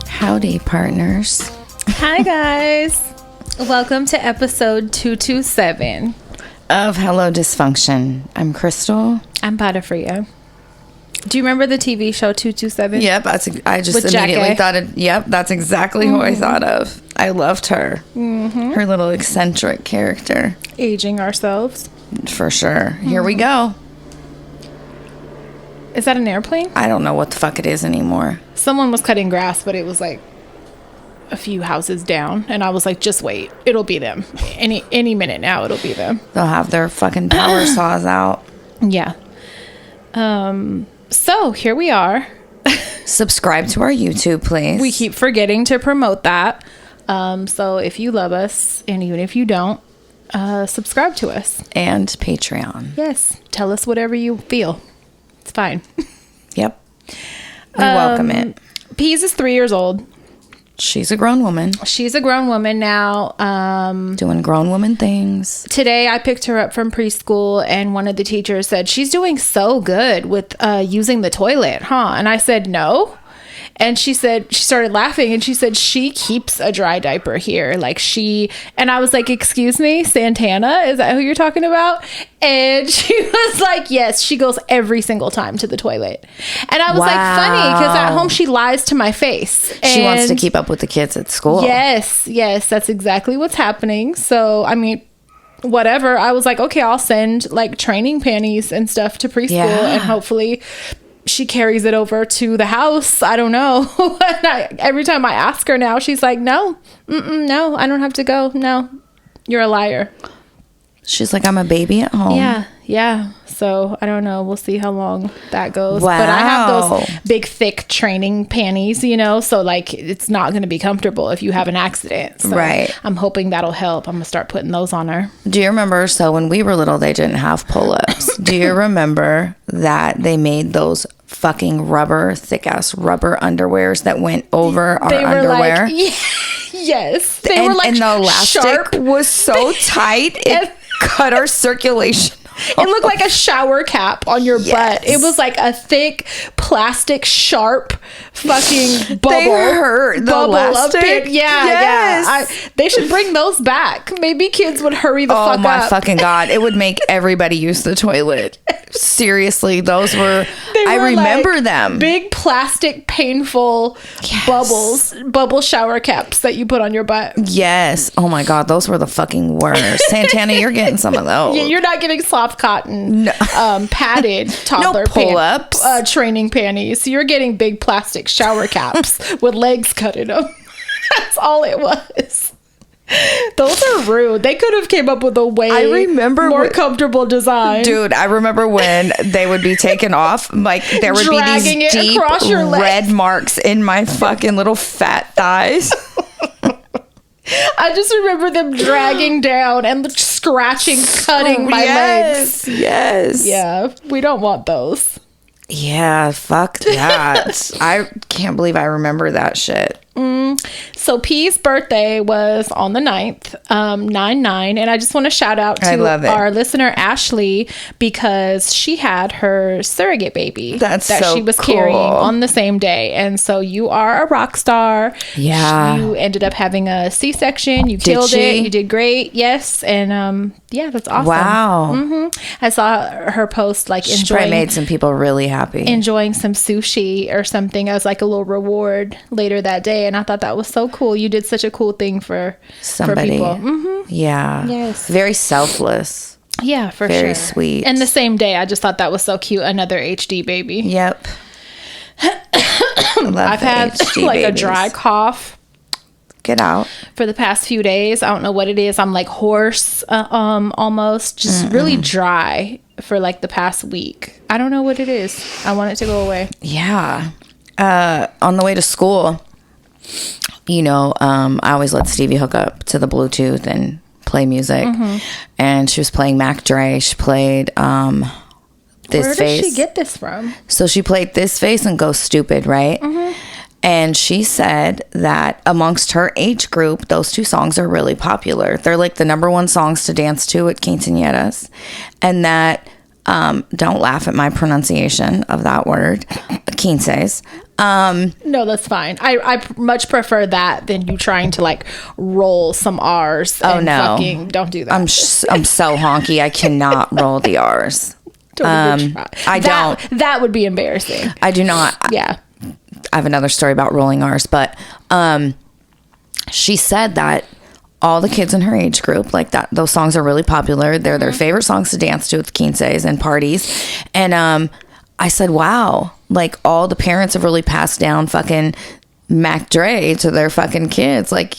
Howdy, partners. Hi, guys. Welcome to episode 227 of Hello Dysfunction. I'm Crystal. I'm Butterfree. Do you remember the TV show 227? Yep, I just immediately thought it. Yep, that's exactly who I thought of. I loved her. Mm-hmm. Her little eccentric character. Aging ourselves. For sure. Here we go. Is that an airplane? I don't know what the fuck it is anymore. Someone was cutting grass, but it was like a few houses down, and I was like, just wait, it'll be them. Any minute now, it'll be them. They'll have their fucking power saws out. Yeah. So here we are. Subscribe to our YouTube, please. We keep forgetting to promote that. So if you love us, and even if you don't, subscribe to us. And Patreon. Yes. Tell us whatever you feel. It's fine. Yep. We welcome it. Peas is 3 years old. She's a grown woman. She's a grown woman now. Doing grown woman things. Today I picked her up from preschool, and one of the teachers said, she's doing so good with using the toilet, huh? And I said, no. And she said, she started laughing, and she said, she keeps a dry diaper here. And I was like, excuse me, Santana? Is that who you're talking about? And she was like, yes, she goes every single time to the toilet. And I was like, funny, because at home she lies to my face. She wants to keep up with the kids at school. Yes, that's exactly what's happening. So, I mean, whatever. I was like, okay, I'll send like training panties and stuff to preschool, and hopefully she carries it over to the house. I don't know. Every time I ask her now, she's like, no, no, I don't have to go. No, you're a liar. She's like, I'm a baby at home. Yeah. So I don't know. We'll see how long that goes. Wow. But I have those big, thick training panties, so like it's not going to be comfortable if you have an accident. So right. I'm hoping that'll help. I'm going to start putting those on her. Do you remember? So when we were little, they didn't have pull-ups. Do you remember that they made those fucking thick ass rubber underwears that went over our underwear? Like, yes. They were like, and the elastic sharp. Was so tight it cut our circulation. It looked like a shower cap on your butt. It was like a thick, plastic, sharp fucking bubble. They hurt. The bubble elastic? Up it. Yeah. They should bring those back. Maybe kids would hurry the fuck up. Oh my fucking God. It would make everybody use the toilet. Seriously, those were... I remember like them. Big plastic, painful bubble shower caps that you put on your butt. Yes. Oh my God. Those were the fucking worst. Santana, you're getting some of those. Yeah, you're not getting soft cotton, padded toddler pull-ups. Training panties. You're getting big plastic shower caps with legs cut in them. That's all it was. Those are rude. They could have came up with a way more comfortable design. Dude, I remember when they would be taken off, like there would be these deep red marks in my fucking little fat thighs. I just remember them dragging down and scratching, cutting my legs. Yes. Yeah, we don't want those. Yeah, fuck that. I can't believe I remember that shit. So P's birthday was on the 9th, 9/9, and I just want to shout out to our listener Ashley because she had her surrogate baby that she was carrying on the same day, and so you are a rock star. Yeah, you ended up having a C-section. You killed it. You did great. Yes, and that's awesome. Wow. I saw her post like she probably made some people really happy, enjoying some sushi or something as like a little reward later that day, and I thought that was so cool. You did such a cool thing for somebody. For people. Yeah. Yes. Very selfless. Yeah, for sure. Very sweet. And the same day, I just thought that was so cute. Another HD baby. Yep. I've had like a dry cough. Get out. For the past few days. I don't know what it is. I'm like hoarse, almost. Just really dry for like the past week. I don't know what it is. I want it to go away. Yeah. On the way to school, I always let Stevie hook up to the Bluetooth and play music. And she was playing Mac Dre. She played This Face. Where did she get this from? So she played This Face and Go Stupid, right? And she said that amongst her age group, those two songs are really popular. They're like the number one songs to dance to at quinceañeras. And that, don't laugh at my pronunciation of that word, quinces. No, that's fine. I much prefer that than you trying to like roll some R's. Oh, no. Fucking don't do that. I'm so honky. I cannot roll the R's. Don't. That would be embarrassing. I do not. Yeah. I have another story about rolling R's, but she said that all the kids in her age group, like that, those songs are really popular. They're their favorite songs to dance to with quinces and parties. And I said, wow, like all the parents have really passed down fucking Mac Dre to their fucking kids, like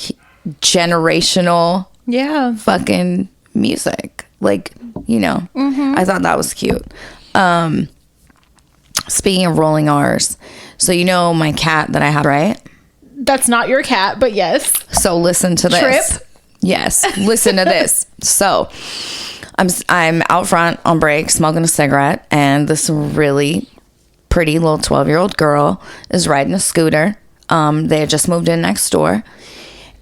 generational fucking music. Like, you know, I thought that was cute. Speaking of rolling R's, so you know my cat that I have, right? That's not your cat, but yes. So listen to this. Trip? Yes, listen to this. So I'm out front on break smoking a cigarette, and this really pretty little 12-year-old girl is riding a scooter. They had just moved in next door,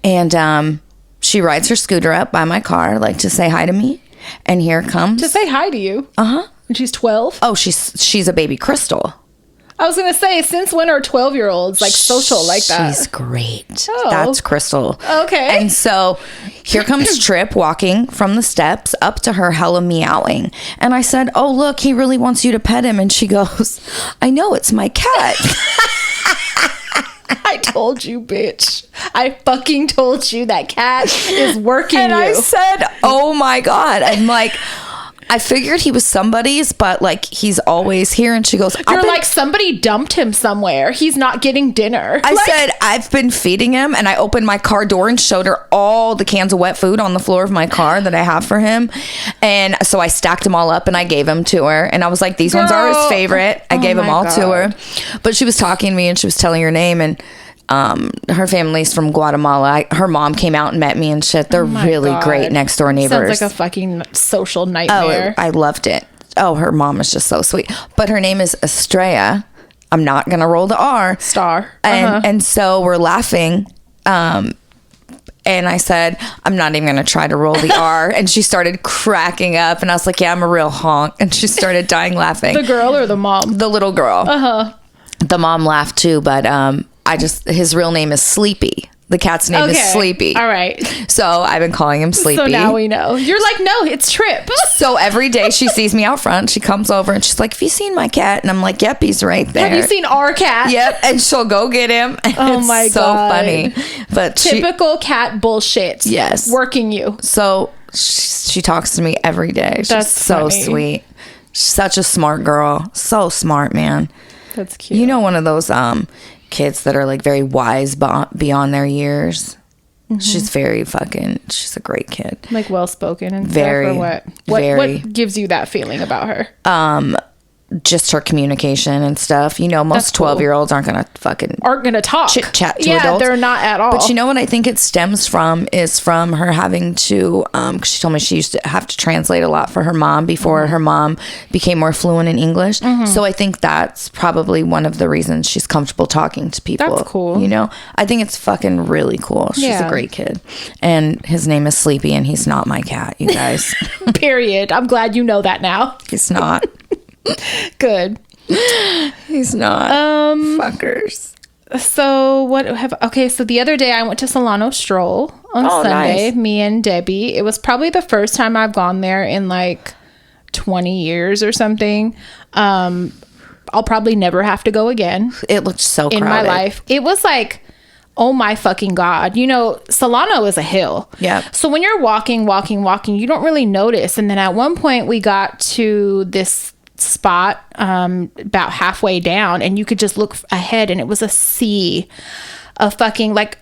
and she rides her scooter up by my car, like to say hi to me. And here comes to say hi to you. And she's 12. Oh, she's a baby Crystal. I was gonna say, since when are 12-year-olds like social like that? She's great. Oh. That's Crystal. Okay. And so here comes Trip walking from the steps up to her, hella meowing. And I said, oh, look, he really wants you to pet him. And she goes, I know, it's my cat. I told you, bitch. I fucking told you that cat is working and you. I said, oh my God. I'm like, I figured he was somebody's, but like he's always here. And she goes, you're like, somebody dumped him somewhere. He's not getting dinner. I said, I've been feeding him. And I opened my car door and showed her all the cans of wet food on the floor of my car that I have for him. And so I stacked them all up and I gave them to her. And I was like, these ones are his favorite. I gave them all to her. But she was talking to me and she was telling her name. And her family's from Guatemala. Her mom came out and met me and shit. They're really great next door neighbors. Sounds like a fucking social nightmare. Oh, I loved it. Oh, her mom is just so sweet. But her name is Estrella. I'm not gonna roll the R. Star. And so we're laughing. And I said, I'm not even gonna try to roll the R. And she started cracking up. And I was like, yeah, I'm a real honk. And she started dying laughing. The girl or the mom? The little girl. The mom laughed too, but his real name is Sleepy. The cat's name is Sleepy. All right. So I've been calling him Sleepy. So now we know. You're like, no, it's Trip. So every day she sees me out front, she comes over and she's like, have you seen my cat? And I'm like, yep, he's right there. Have you seen our cat? Yep. And she'll go get him. And oh my God. So funny. But typical cat bullshit. Yes. Working you. So she talks to me every day. She's That's so funny. sweet. She's such a smart girl. So smart, man. That's cute. You know, one of those kids that are like very wise beyond their years. She's she's a great kid. Like well-spoken and very, stuff, or what? What gives you that feeling about her? Just her communication and stuff. You know, most 12-year-olds aren't gonna talk, chit chat to adults. Yeah, they're not at all. But you know what I think it stems from is from her having to. 'Cause she told me she used to have to translate a lot for her mom before her mom became more fluent in English. So I think that's probably one of the reasons she's comfortable talking to people. That's cool. You know, I think it's fucking really cool. She's a great kid, and his name is Sleepy, and he's not my cat. You guys. Period. I'm glad you know that now. He's not. Good. He's not. Fuckers. So so the other day I went to Solano Stroll on Sunday, nice. Me and Debbie. It was probably the first time I've gone there in like 20 years or something. I'll probably never have to go again. It looked so crowded. In my life. It was like, oh my fucking God. You know, Solano is a hill. Yeah. So when you're walking, you don't really notice. And then at one point we got to this spot about halfway down and you could just look ahead and it was a sea of fucking like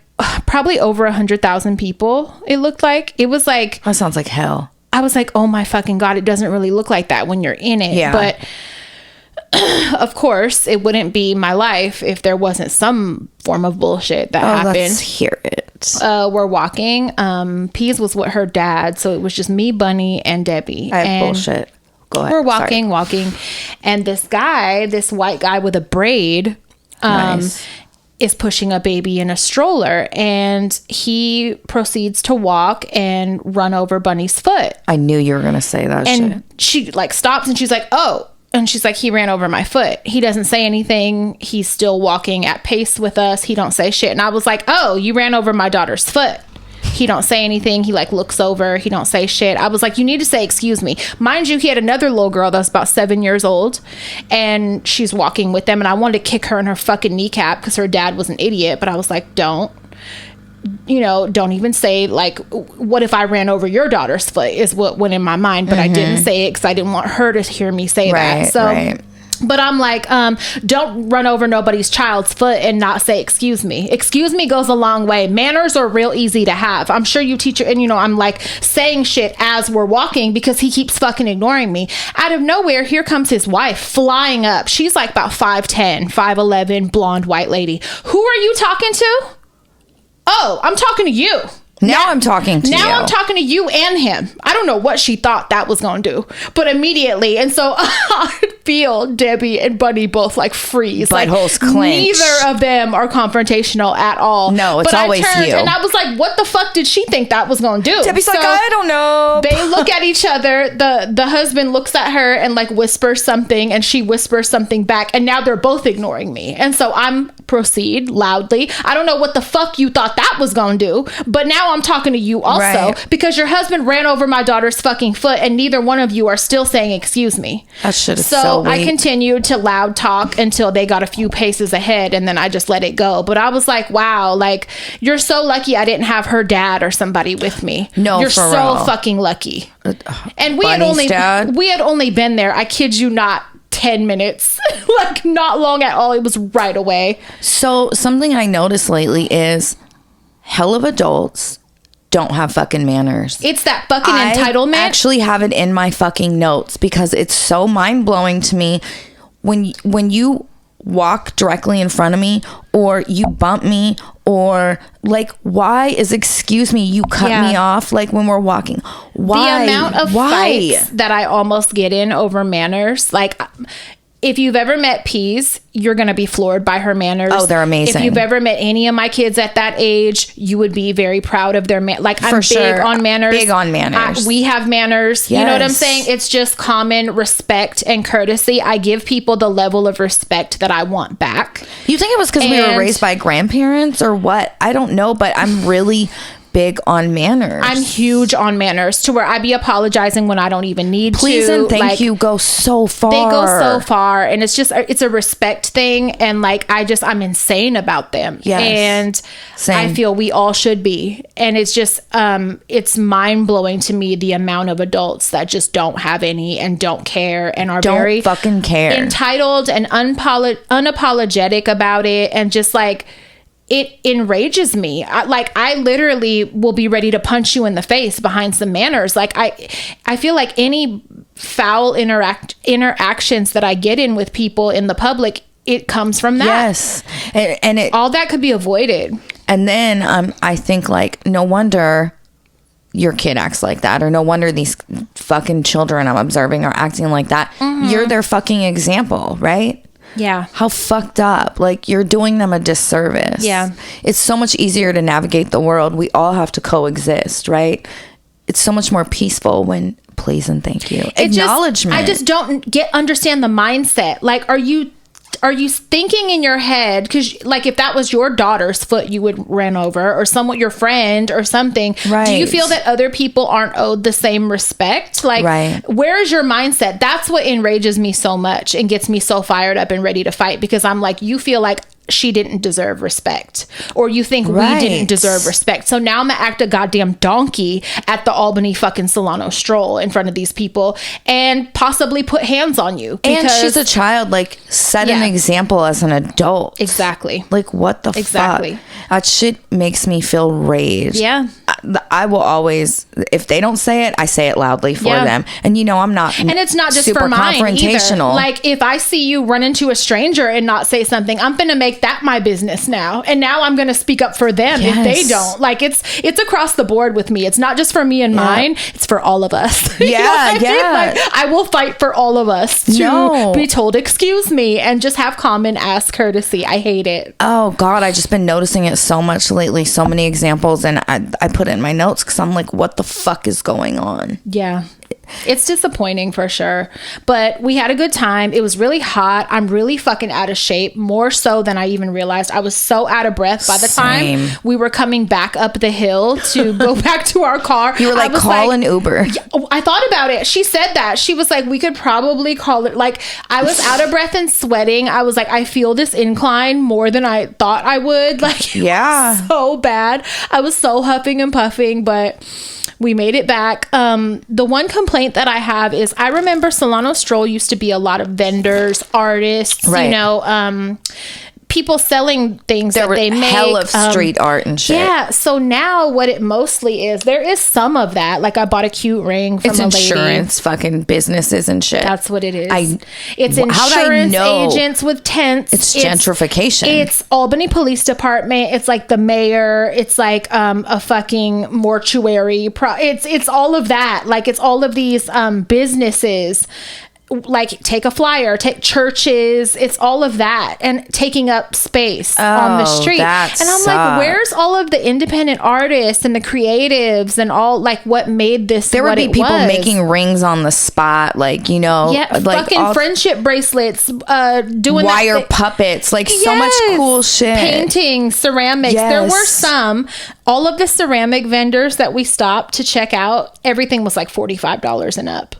probably over 100,000 people. It looked like. It was like, that sounds like hell. I was like, oh my fucking God, it doesn't really look like that when you're in it. Yeah. But of course it wouldn't be my life if there wasn't some form of bullshit that happened. Let's hear it. We're walking. Peas was with her dad, so it was just me, Bunny, and Debbie. I have bullshit. Go ahead. We're walking, and this white guy with a braid, nice. is pushing a baby in a stroller, and he proceeds to walk and run over Bunny's foot. I knew you were gonna say that shit. And she like stops and she's like, oh. And she's like, he ran over my foot. He doesn't say anything. He's still walking at pace with us. He don't say shit. And I was like, oh, you ran over my daughter's foot. He don't say anything. He like looks over. He don't say shit. I was like, you need to say excuse me. Mind you, he had another little girl that was about 7 years old, and she's walking with them, and I wanted to kick her in her fucking kneecap because her dad was an idiot. But I was like, don't even say, like, what if I ran over your daughter's foot is what went in my mind. But I didn't say it because I didn't want her to hear me say that. So but I'm like, don't run over nobody's child's foot and not say excuse me. Excuse me goes a long way. Manners are real easy to have. I'm sure you teach it. And I'm like saying shit as we're walking because he keeps fucking ignoring me. Out of nowhere, here comes his wife flying up. She's like about 5'10", 5'11", blonde white lady. Who are you talking to? Oh, I'm talking to you. Now I'm talking to you. Now I'm talking to you and him. I don't know what she thought that was going to do, but immediately. And so I feel Debbie and Bunny both like freeze. Buttholes like, clench. Neither of them are confrontational at all. No, it's always I turned you. And I was like, what the fuck did she think that was going to do? Debbie's like, I don't know. They look at each other. The husband looks at her and like whispers something, and she whispers something back. And now they're both ignoring me. And so I'm proceed loudly. I don't know what the fuck you thought that was going to do, but now I'm talking to you also because your husband ran over my daughter's fucking foot, and neither one of you are still saying excuse me. That shit is so weak. I continued to loud talk until they got a few paces ahead, and then I just let it go. But I was like, wow, like, you're so lucky I didn't have her dad or somebody with me. No, you're for so real. fucking lucky. And we Bunny's had only been there, I kid you not, 10 minutes. Like, not long at all. It was right away. So something I noticed lately is hell of adults don't have fucking manners. It's that fucking entitlement. I actually have it in my fucking notes because it's so mind-blowing to me when you walk directly in front of me or you bump me or like, why is excuse me, you cut me off like when we're walking? Why? The amount of fights that I almost get in over manners, like, if you've ever met Peas, you're going to be floored by her manners. Oh, they're amazing. If you've ever met any of my kids at that age, you would be very proud of their like, I'm big on manners. Big on manners. We have manners. Yes. You know what I'm saying? It's just common respect and courtesy. I give people the level of respect that I want back. You think it was because we were raised by grandparents or what? I don't know, but I'm really big on manners. I'm huge on manners to where I be apologizing when I don't even need Please to. and thank you go so far. They go so far, and it's just, it's a respect thing, and like, I'm insane about them. Yes. And Same. I feel we all should be. And it's just, it's mind-blowing to me the amount of adults that just don't have any and don't care and are very fucking care, entitled and unapologetic about it, and just like, it enrages me. I literally will be ready to punch you in the face behind some manners. Like, I feel like any foul interactions that I get in with people in the public, it comes from that. Yes. And all that could be avoided. And then I think, like, no wonder your kid acts like that, or no wonder these fucking children I'm observing are acting like that. Mm-hmm. You're their fucking example, right? Yeah. How fucked up. Like, you're doing them a disservice. Yeah. It's so much easier to navigate the world. We all have to coexist, right? It's so much more peaceful when please and thank you. Acknowledgement. I just don't understand the mindset. Like, are you thinking in your head, because like, if that was your daughter's foot you would run over, or your friend or something, right, do you feel that other people aren't owed the same respect? Like, right, where is your mindset? That's what enrages me so much and gets me so fired up and ready to fight, because I'm like, you feel like she didn't deserve respect, or you think right, we didn't deserve respect. So now I'm gonna act a goddamn donkey at the Albany fucking Solano Stroll in front of these people and possibly put hands on you. And she's a child. Like, set an example as an adult. Exactly. Like, what the fuck? That shit makes me feel rage. Yeah. I will always, if they don't say it, I say it loudly for them. And I'm not, and it's not just super for mine confrontational. Either. Like if I see you run into a stranger and not say something, I'm gonna make that my business now, and now I'm gonna speak up for them if they don't. Like it's across the board with me. It's not just for me and mine. It's for all of us. Yeah, Like, I will fight for all of us to be told excuse me and just have common ass courtesy. I hate it. Oh God, I just been noticing it so much lately. So many examples, and I put it in my notes because I'm like, what the fuck is going on? Yeah. It's disappointing for sure, but we had a good time. It was really hot. I'm really fucking out of shape, more so than I even realized. I was so out of breath by the time we were coming back up the hill to go back to our car. You were like, call an Uber. I thought about it. She said that. She was like, we could probably call it. Like, I was out of breath and sweating. I was like, I feel this incline more than I thought I would. Like, it was so bad. I was so huffing and puffing, but we made it back. The one complaint that I have is I remember Solano Stroll used to be a lot of vendors, artists, people selling things that they make. Hell of street art and shit. Yeah. So now what it mostly is, there is some of that. Like I bought a cute ring from a lady. It's insurance, fucking businesses and shit. That's what it is. It's insurance agents with tents. It's gentrification. It's Albany Police Department. It's like the mayor. It's like a fucking mortuary. It's all of that. Like it's all of these businesses. Like take a flyer, take churches, it's all of that, and taking up space on the street. And I'm like, where's all of the independent artists and the creatives and all, like what made this? There would be people making rings on the spot, like like fucking friendship bracelets, doing wire puppets, like so much cool shit, painting, ceramics. There were some. All of the ceramic vendors that we stopped to check out, everything was like $45 and up.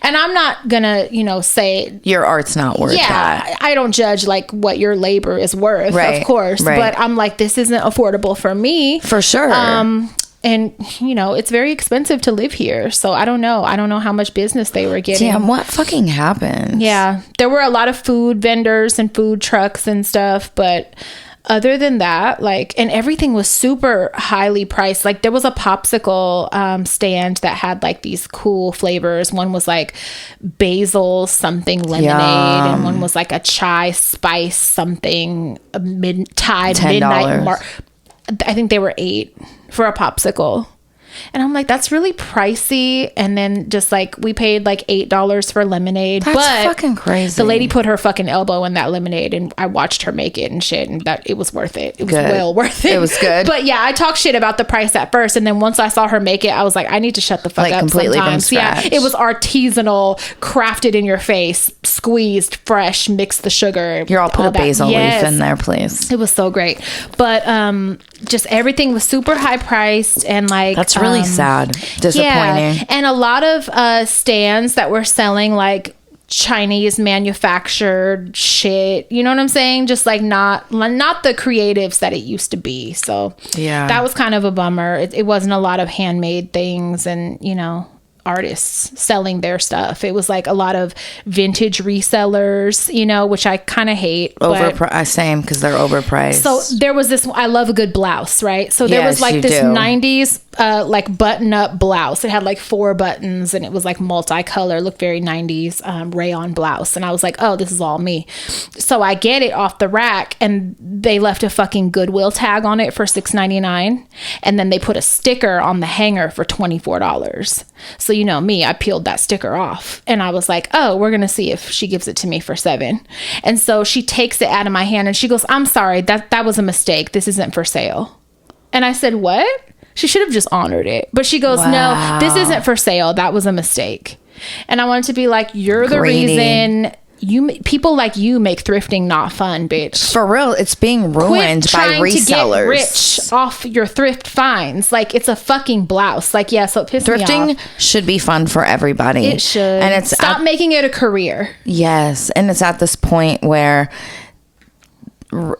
And I'm not gonna, say your art's not worth that. I don't judge like what your labor is worth, of course. But I'm like, this isn't affordable for me. For sure. And it's very expensive to live here. So I don't know how much business they were getting. Damn, what fucking happened? Yeah. There were a lot of food vendors and food trucks and stuff, but other than that, and everything was super highly priced. Like there was a popsicle stand that had like these cool flavors. One was like basil something lemonade, and one was like a chai spice something Thai midnight. I think they were $8 for a popsicle. And I'm like, that's really pricey. And then just like we paid like $8 for lemonade. That's fucking crazy. The lady put her fucking elbow in that lemonade, and I watched her make it and shit, and that it was worth it. It was well worth it. It was good. But yeah, I talked shit about the price at first, and then once I saw her make it, I was like, I need to shut the fuck up. Completely sometimes. Yeah, it was artisanal, crafted in your face, squeezed, fresh, mixed the sugar. You're all put a basil leaf in there, please. It was so great, but just everything was super high priced, and like that's really sad, disappointing. Yeah, and a lot of stands that were selling like Chinese manufactured shit, you know what I'm saying? Just like not the creatives that it used to be. So yeah, that was kind of a bummer. It wasn't a lot of handmade things and artists selling their stuff. It was like a lot of vintage resellers, which I kind of hate. Same, because they're overpriced. So there was this, I love a good blouse, right? So there was like this 90s like button up blouse. It had like 4 buttons and it was like multicolor, looked very 90s rayon blouse. And I was like, oh, this is all me. So I get it off the rack, and they left a fucking Goodwill tag on it for $6.99. And then they put a sticker on the hanger for $24. So me, I peeled that sticker off, and I was like, oh, we're gonna see if she gives it to me for $7. And so she takes it out of my hand and she goes, I'm sorry, that was a mistake, this isn't for sale. And I said, what? She should have just honored it. But she goes, no, this isn't for sale, that was a mistake. And I wanted to be like, you're the reason people like you make thrifting not fun, bitch. For real, it's being ruined by resellers. To get rich off your thrift finds. Like, it's a fucking blouse. Like, yeah, so it pissed me off. Thrifting should be fun for everybody. It should. And stop making it a career. Yes, and it's at this point where,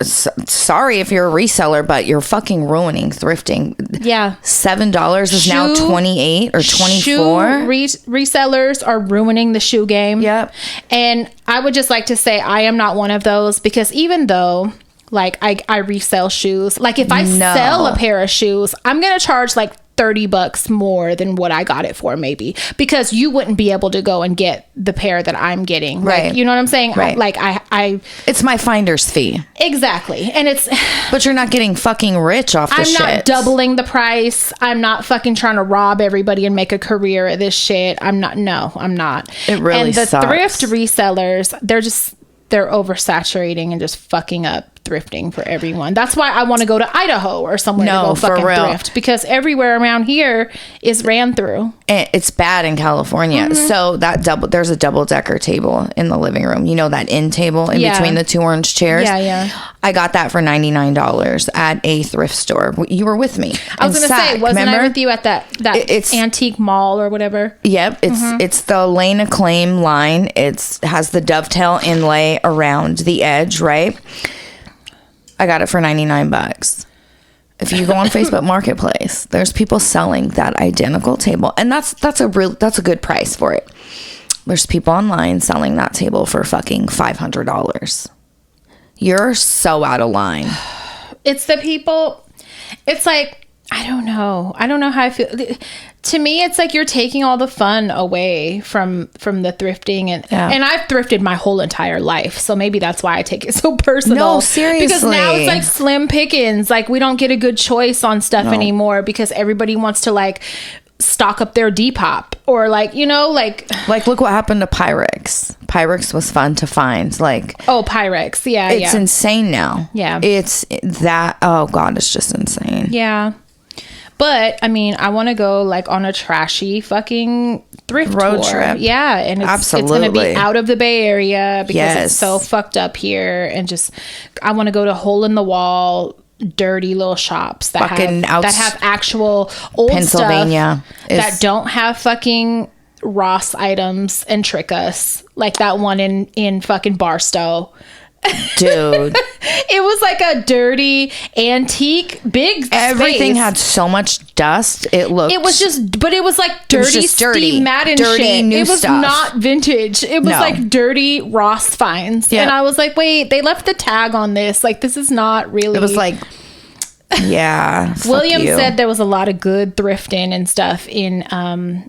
sorry if you're a reseller, but you're fucking ruining thrifting. Yeah, $7 is now $28 or $24. Resellers are ruining the shoe game. Yep. And I would just like to say I am not one of those, because even though like I resell shoes, like if I sell a pair of shoes, I'm gonna charge like $30 more than what I got it for, maybe, because you wouldn't be able to go and get the pair that I'm getting. Right. Like, you know what I'm saying? Right. I it's my finder's fee. exactly. And it's, but you're not getting fucking rich off the shit. I'm not doubling the price. I'm not fucking trying to rob everybody and make a career of this shit. I'm not. It really and the sucks. thrift resellers, they're oversaturating and just fucking up thrifting for everyone. That's why I want to go to Idaho or somewhere to go fucking thrift, because everywhere around here is ran through. And it's bad in California. Mm-hmm. So there's a double-decker table in the living room. You know, that end table in between the two orange chairs? Yeah. I got that for $99 at a thrift store. You were with me. I was going to say, wasn't I with you at that It's antique mall or whatever? Yep. It's the Lane of Claim line. It has the dovetail inlay around the edge, right? I got it for $99. If you go on Facebook Marketplace, there's people selling that identical table, and that's a good price for it. There's people online selling that table for fucking $500. You're so out of line. It's the people. It's like, I don't know how I feel. To me, it's like you're taking all the fun away from the thrifting, and I've thrifted my whole entire life, so maybe that's why I take it so personal. No, seriously, because now it's like slim pickings. Like, we don't get a good choice on stuff anymore because everybody wants to like stock up their Depop, or like, you know, like look what happened to Pyrex. Pyrex was fun to find. Like, Pyrex, it's insane now. Yeah, it's that. Oh God, it's just insane. Yeah. But I mean, I want to go like on a trashy fucking thrift road tour. trip. Yeah, and it's going to be out of the Bay Area because it's so fucked up here, and just I want to go to hole in the wall, dirty little shops that have actual old Pennsylvania stuff that don't have fucking Ross items and trick us, like that one in fucking Barstow. Dude, it was like a dirty antique big everything space. Had so much dust. It was like dirty Steve Madden shit. New it was stuff. Not vintage. It was like dirty Ross finds. And I was like, wait, they left the tag on this. Like, this is not really. It was like, yeah. William said there was a lot of good thrifting and stuff in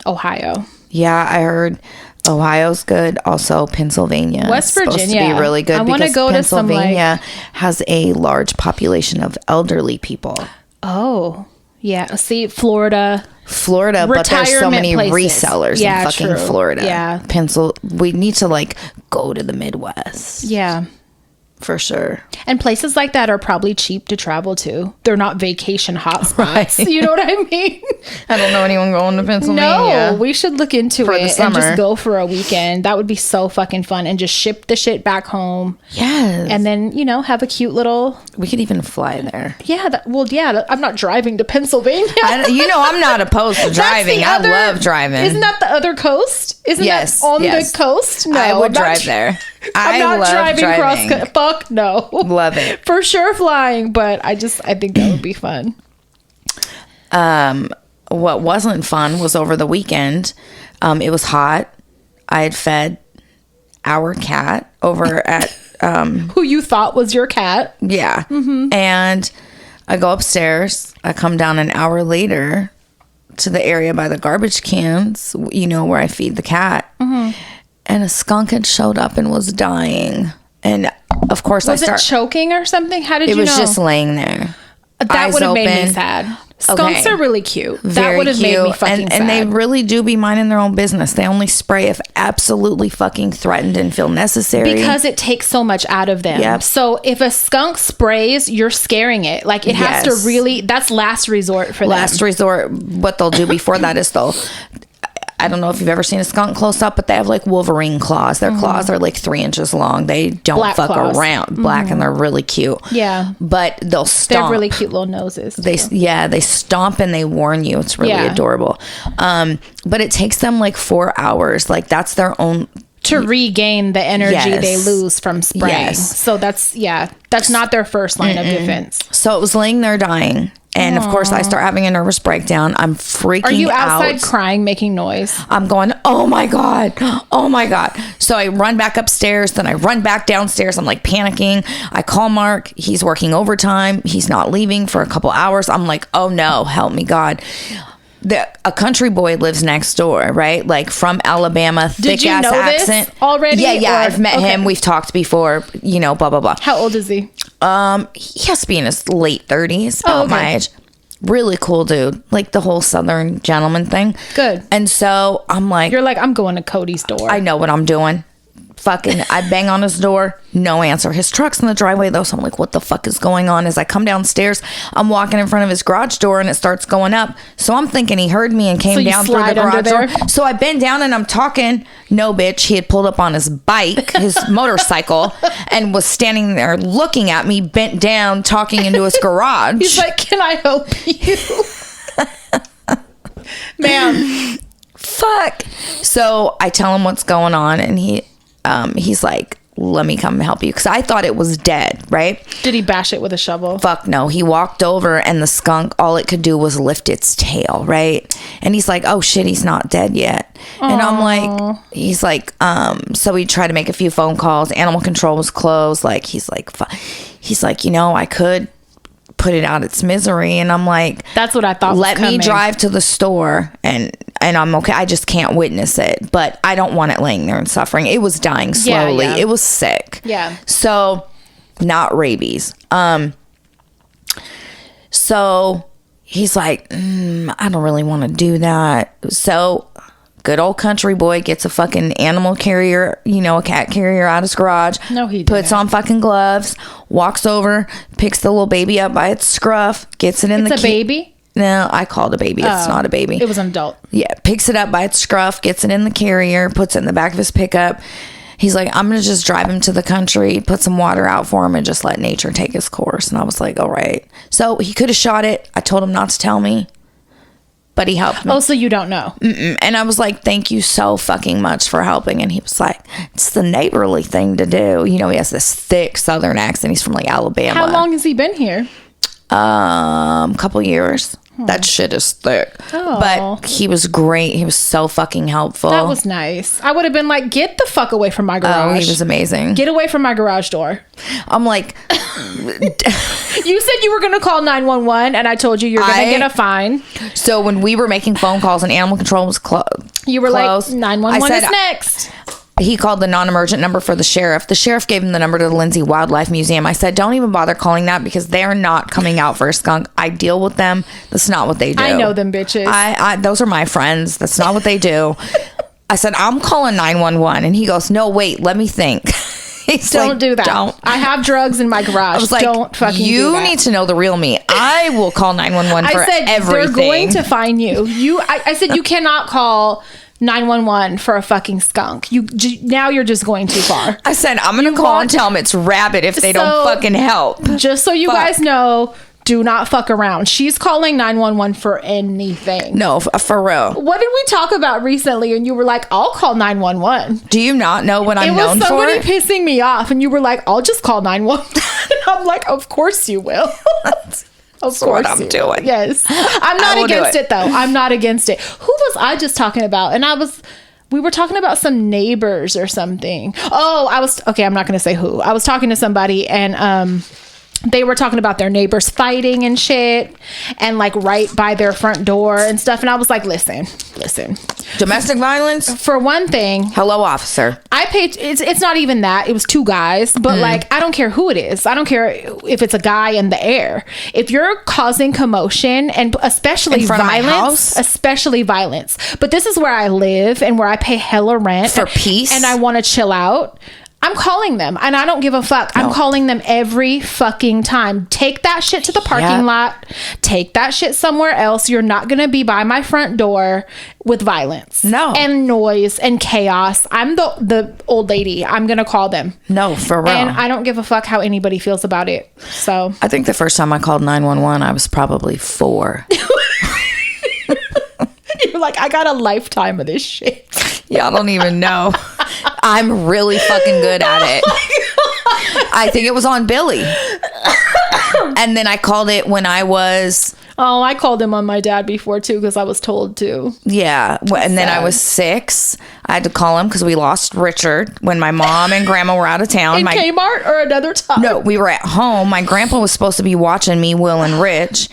Ohio. Yeah, I heard Ohio's good. Also, Pennsylvania, West Virginia, supposed to be really good. I want to go to some. Pennsylvania has a large population of elderly people. Oh, yeah. See, Florida, but there's so many places. Resellers in fucking Florida. Yeah, we need to like go to the Midwest. Yeah. For sure. And places like that are probably cheap to travel to. They're not vacation hotspots. Right. You know what I mean? I don't know anyone going to Pennsylvania. No, we should look into it and just go for a weekend. That would be so fucking fun. And just ship the shit back home. Yes. And then, you know, have a cute little... We could even fly there. Yeah. I'm not driving to Pennsylvania. I'm not opposed to driving. I love driving. Isn't that the other coast? Isn't that on the coast? No. I would drive there. I'm not driving cross. Fuck no. Love it. For sure flying, but I think that would be fun. What wasn't fun was over the weekend. It was hot. I had fed our cat over at who you thought was your cat. Yeah. Mm-hmm. And I go upstairs. I come down an hour later to the area by the garbage cans, you know, where I feed the cat. Mm-hmm. And a skunk had showed up and was dying. And of course, was it choking or something? How did you know? It was just laying there. That would have made me sad. Skunks are really cute. That would have made me fucking sad. And they really do be minding their own business. They only spray if absolutely fucking threatened and feel necessary. Because it takes so much out of them. Yep. So if a skunk sprays, you're scaring it. Like, it has to really, that's last resort for them. Last resort. What they'll do before that is I don't know if you've ever seen a skunk close up, but they have like Wolverine claws. Their claws are like 3 inches long. They don't fuck around. Black, and they're really cute. Yeah. But they'll stomp. They have really cute little noses. They stomp and they warn you. It's really adorable. But it takes them like 4 hours. Like, that's their own... to regain the energy they lose from spraying. Yes. So that's not their first line of defense. So it was laying there dying. And of course, I start having a nervous breakdown. I'm freaking out. Are you outside crying, making noise? I'm going, oh my God. Oh my God. So I run back upstairs. Then I run back downstairs. I'm like panicking. I call Mark. He's working overtime. He's not leaving for a couple hours. I'm like, oh no, help me God. a country boy lives next door, right? Like from Alabama, Did you thick-ass know accent. this already? Yeah, or- I've met okay. him. We've talked before, you know, blah, blah, blah. How old is he? He has to be in his late 30s, about okay. my age. Really cool dude. Like the whole Southern gentleman thing. Good. And so I'm like, You're like, I'm going to Cody's door. I know what I'm doing. Fucking, I bang on his door, no answer. His truck's in the driveway though, so I'm like, what the fuck is going on? As I come downstairs, I'm walking in front of his garage door and it starts going up. So I'm thinking he heard me and came So you down through the slide under garage door. there? So I bend down and I'm talking. No, bitch. He had pulled up on his bike, his motorcycle, and was standing there looking at me, bent down, talking into his garage. He's like, can I help you? Ma'am. Fuck. So I tell him what's going on, and he's like, let me come help you, because I thought it was dead, right? Did he bash it with a shovel? Fuck no. He walked over and the skunk, all it could do was lift its tail, right? And he's like, oh shit, he's not dead yet. And I'm like, he's like, so we tried to make a few phone calls. Animal control was closed. Like, he's like, you know, I could put it out its misery. And I'm like, That's what I thought was let me coming. drive to the store and I'm okay. I just can't witness it, but I don't want it laying there and suffering. It was dying slowly. Yeah. It was sick. Yeah. So not rabies. So he's like, I don't really want to do that. So good old country boy gets a fucking animal carrier, you know, a cat carrier out of his garage. No, he puts didn't. on fucking gloves, walks over, picks the little baby up by its scruff, gets it in It's the a baby? No, I called a baby. It's not a baby. It was an adult. Yeah, picks it up by its scruff, gets it in the carrier, puts it in the back of his pickup. He's like, I'm going to just drive him to the country, put some water out for him, and just let nature take his course. And I was like, all right. So he could have shot it. I told him not to tell me, but he helped me. Oh, so you don't know. And I was like, thank you so fucking much for helping. And he was like, it's the neighborly thing to do. You know, he has this thick Southern accent. He's from like Alabama. How long has he been here? Couple years. That shit is thick. Oh. But he was great. He was so fucking helpful. That was nice. I would have been like, get the fuck away from my garage. Oh, he was amazing. Get away from my garage door. I'm like, You said you were going to call 911 and I told you you're going to get a fine. so when we were making phone calls and animal control was You were closed, like, 911 I said, is next. he called the non-emergent number for the sheriff. The sheriff gave him the number to the Lindsay Wildlife Museum. I said, don't even bother calling that because they're not coming out for a skunk. I deal with them. That's not what they do. I know them bitches. I those are my friends. That's not what they do. I said, I'm calling 911. And he goes, no, wait, let me think. He's Don't like, do that. Don't. I have drugs in my garage. I was like, don't fucking you do that. need to know the real me. I will call 911 for I said, everything. they're going to find you. I said, you cannot call 911 for a fucking skunk. Now you're just going too far. I said, I'm going to call and tell them it's rabbit if they don't fucking help. Just so you Fuck. guys know, do not fuck around. She's calling 911 for anything. No, for real. What did we talk about recently? And you were like, I'll call 911. Do you not know what I'm It known was somebody for? pissing me off. And you were like, I'll just call 911. And I'm like, of course you will. Of course what I'm you will. doing. Yes. I'm I not will do against it. it though. I'm not against it. Who was I just talking about? And we were talking about some neighbors or something. Oh, I'm not going to say who. I was talking to somebody and, they were talking about their neighbors fighting and shit and like right by their front door and stuff. And I was like, listen, Domestic violence? for one thing, Hello, officer. I paid, it's not even that. It was two guys, but like, I don't care who it is. I don't care if it's a guy in the air. If you're causing commotion and especially In front of my violence, house? especially violence, but this is where I live and where I pay hella rent For peace? and I want to chill out. I'm calling them and I don't give a fuck. I'm calling them every fucking time. Take that shit to the parking lot. Take that shit somewhere else. You're not going to be by my front door with violence. No. And noise and chaos. I'm the old lady. I'm going to call them. No, for real. And I don't give a fuck how anybody feels about it. So I think the first time I called 911, I was probably 4. you're like, I got a lifetime of this shit. Y'all don't even know. I'm really fucking good at it. I think it was on Billy. And then I called it when I was... Oh, I called him on my dad before too because I was told to. Yeah. And then I was 6. I had to call him because we lost Richard when my mom and grandma were out of town. In Kmart or another time? No, we were at home. My grandpa was supposed to be watching me, Will, and Rich.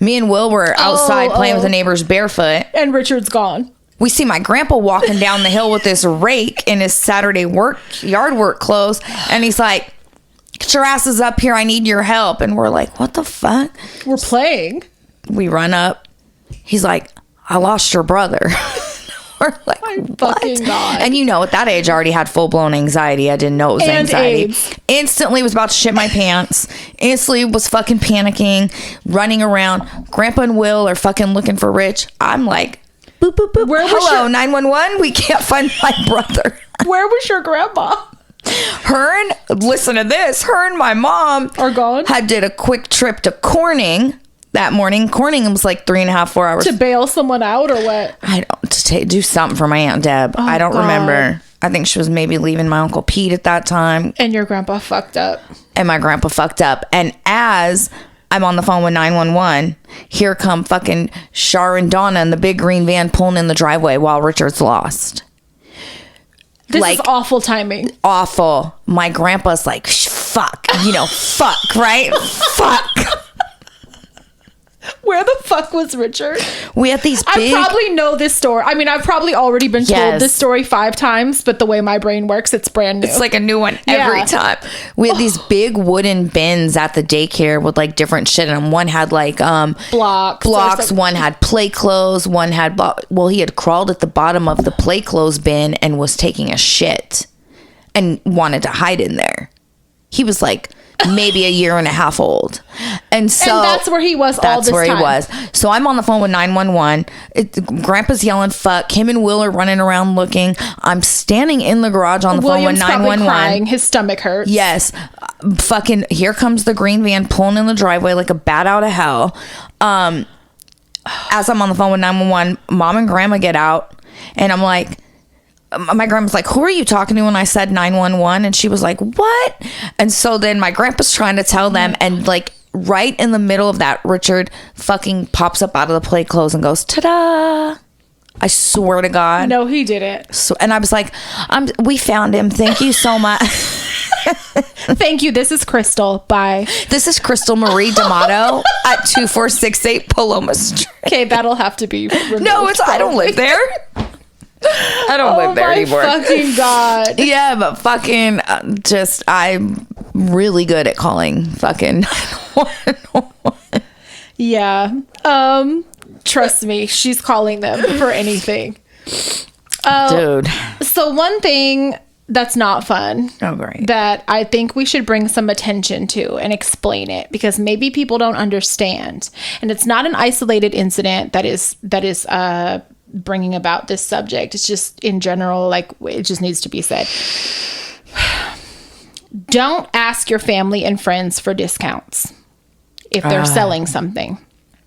Me and Will were outside playing with the neighbors barefoot. And Richard's gone. We see my grandpa walking down the hill with this rake in his Saturday yard work clothes. And he's like, get your asses up here. I need your help. And we're like, what the fuck? We're playing. We run up. He's like, I lost your brother. We're like, My what? fucking God. And at that age, I already had full-blown anxiety. I didn't know it was And anxiety. AIDS. Instantly was about to shit my pants. Instantly was fucking panicking, running around. Grandpa and Will are fucking looking for Rich. I'm like, boop, boop, boop. Hello, 911. We can't find my brother. Where was your grandma? Listen to this. Her and my mom Are gone? did a quick trip to Corning that morning. Corning was like 3.5, 4 hours. To bail someone out or what? To do something for my Aunt Deb. I don't remember. I think she was maybe leaving my Uncle Pete at that time. And your grandpa fucked up. And my grandpa fucked up. And as I'm on the phone with 911, here come fucking Shar and Donna in the big green van pulling in the driveway while Richard's lost. This is awful timing. Awful. My grandpa's like, fuck. Fuck, right? Fuck. Where the fuck was Richard? We had these big... I probably know this story. I mean, I've probably already been told this story 5 times, but the way my brain works, it's brand new. It's like a new one every time. We had these big wooden bins at the daycare with like different shit in them. One had like blocks. One had play clothes. One had... Well, he had crawled at the bottom of the play clothes bin and was taking a shit and wanted to hide in there. He was like... maybe a year and a half old. And that's where he was all this time. That's where he was. So I'm on the phone with 911. Grandpa's yelling, fuck. Him and Will are running around looking. I'm standing in the garage on the phone with 911. Crying. His stomach hurts. Yes. Fucking, here comes the green van pulling in the driveway like a bat out of hell. As I'm on the phone with 911, Mom and Grandma get out. And I'm like... my grandma's like, who are you talking to when I said 911? And she was like, what? And so then my grandpa's trying to tell them, and like right in the middle of that, Richard fucking pops up out of the play clothes and goes, ta-da. I swear to God. No, he didn't. So, and I was like, we found him. Thank you so much. Thank you. This is Crystal. Bye. This is Crystal Marie D'Amato at 2468 Paloma Street. Okay, that'll have to be removed. No, I don't live there. I don't live there anymore. Oh my fucking God. Yeah, but fucking I'm really good at calling fucking 911. Yeah. Trust me, she's calling them for anything. Dude. So one thing that's not fun. Oh, great. That I think we should bring some attention to and explain it, because maybe people don't understand. And it's not an isolated incident that is bringing about this subject. It's just in general, like, it just needs to be said. Don't ask your family and friends for discounts if they're selling something.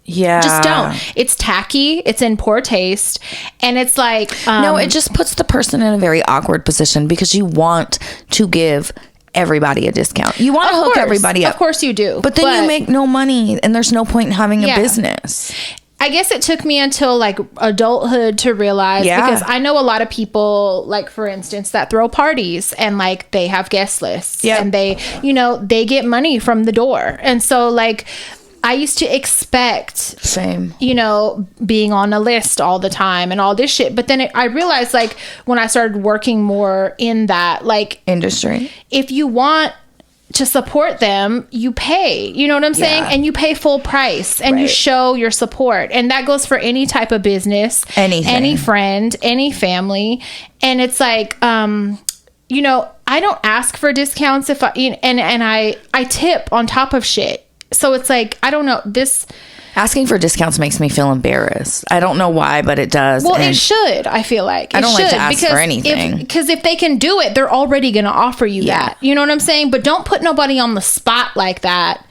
Yeah. Just don't. It's tacky. It's in poor taste. And it's like... no, it just puts the person in a very awkward position, because you want to give everybody a discount. You want to hook everybody up. Of course you do. But then you make no money, and there's no point in having a business. I guess it took me until like adulthood to realize, because I know a lot of people, like, for instance, that throw parties and like they have guest lists and they get money from the door. And so like I used to expect being on a list all the time and all this shit. But then I realized, like, when I started working more in that like industry, if you want to support them, you pay, you know what I'm saying? And you pay full price, and you show your support. And that goes for any type of business, anything, any friend, any family. And it's like, I don't ask for discounts if I tip on top of shit. So it's like, I don't know, asking for discounts makes me feel embarrassed. I don't know why, but it does. Well, it should, I feel like. I don't like to ask for anything. Because if they can do it, they're already going to offer you that. You know what I'm saying? But don't put nobody on the spot like that.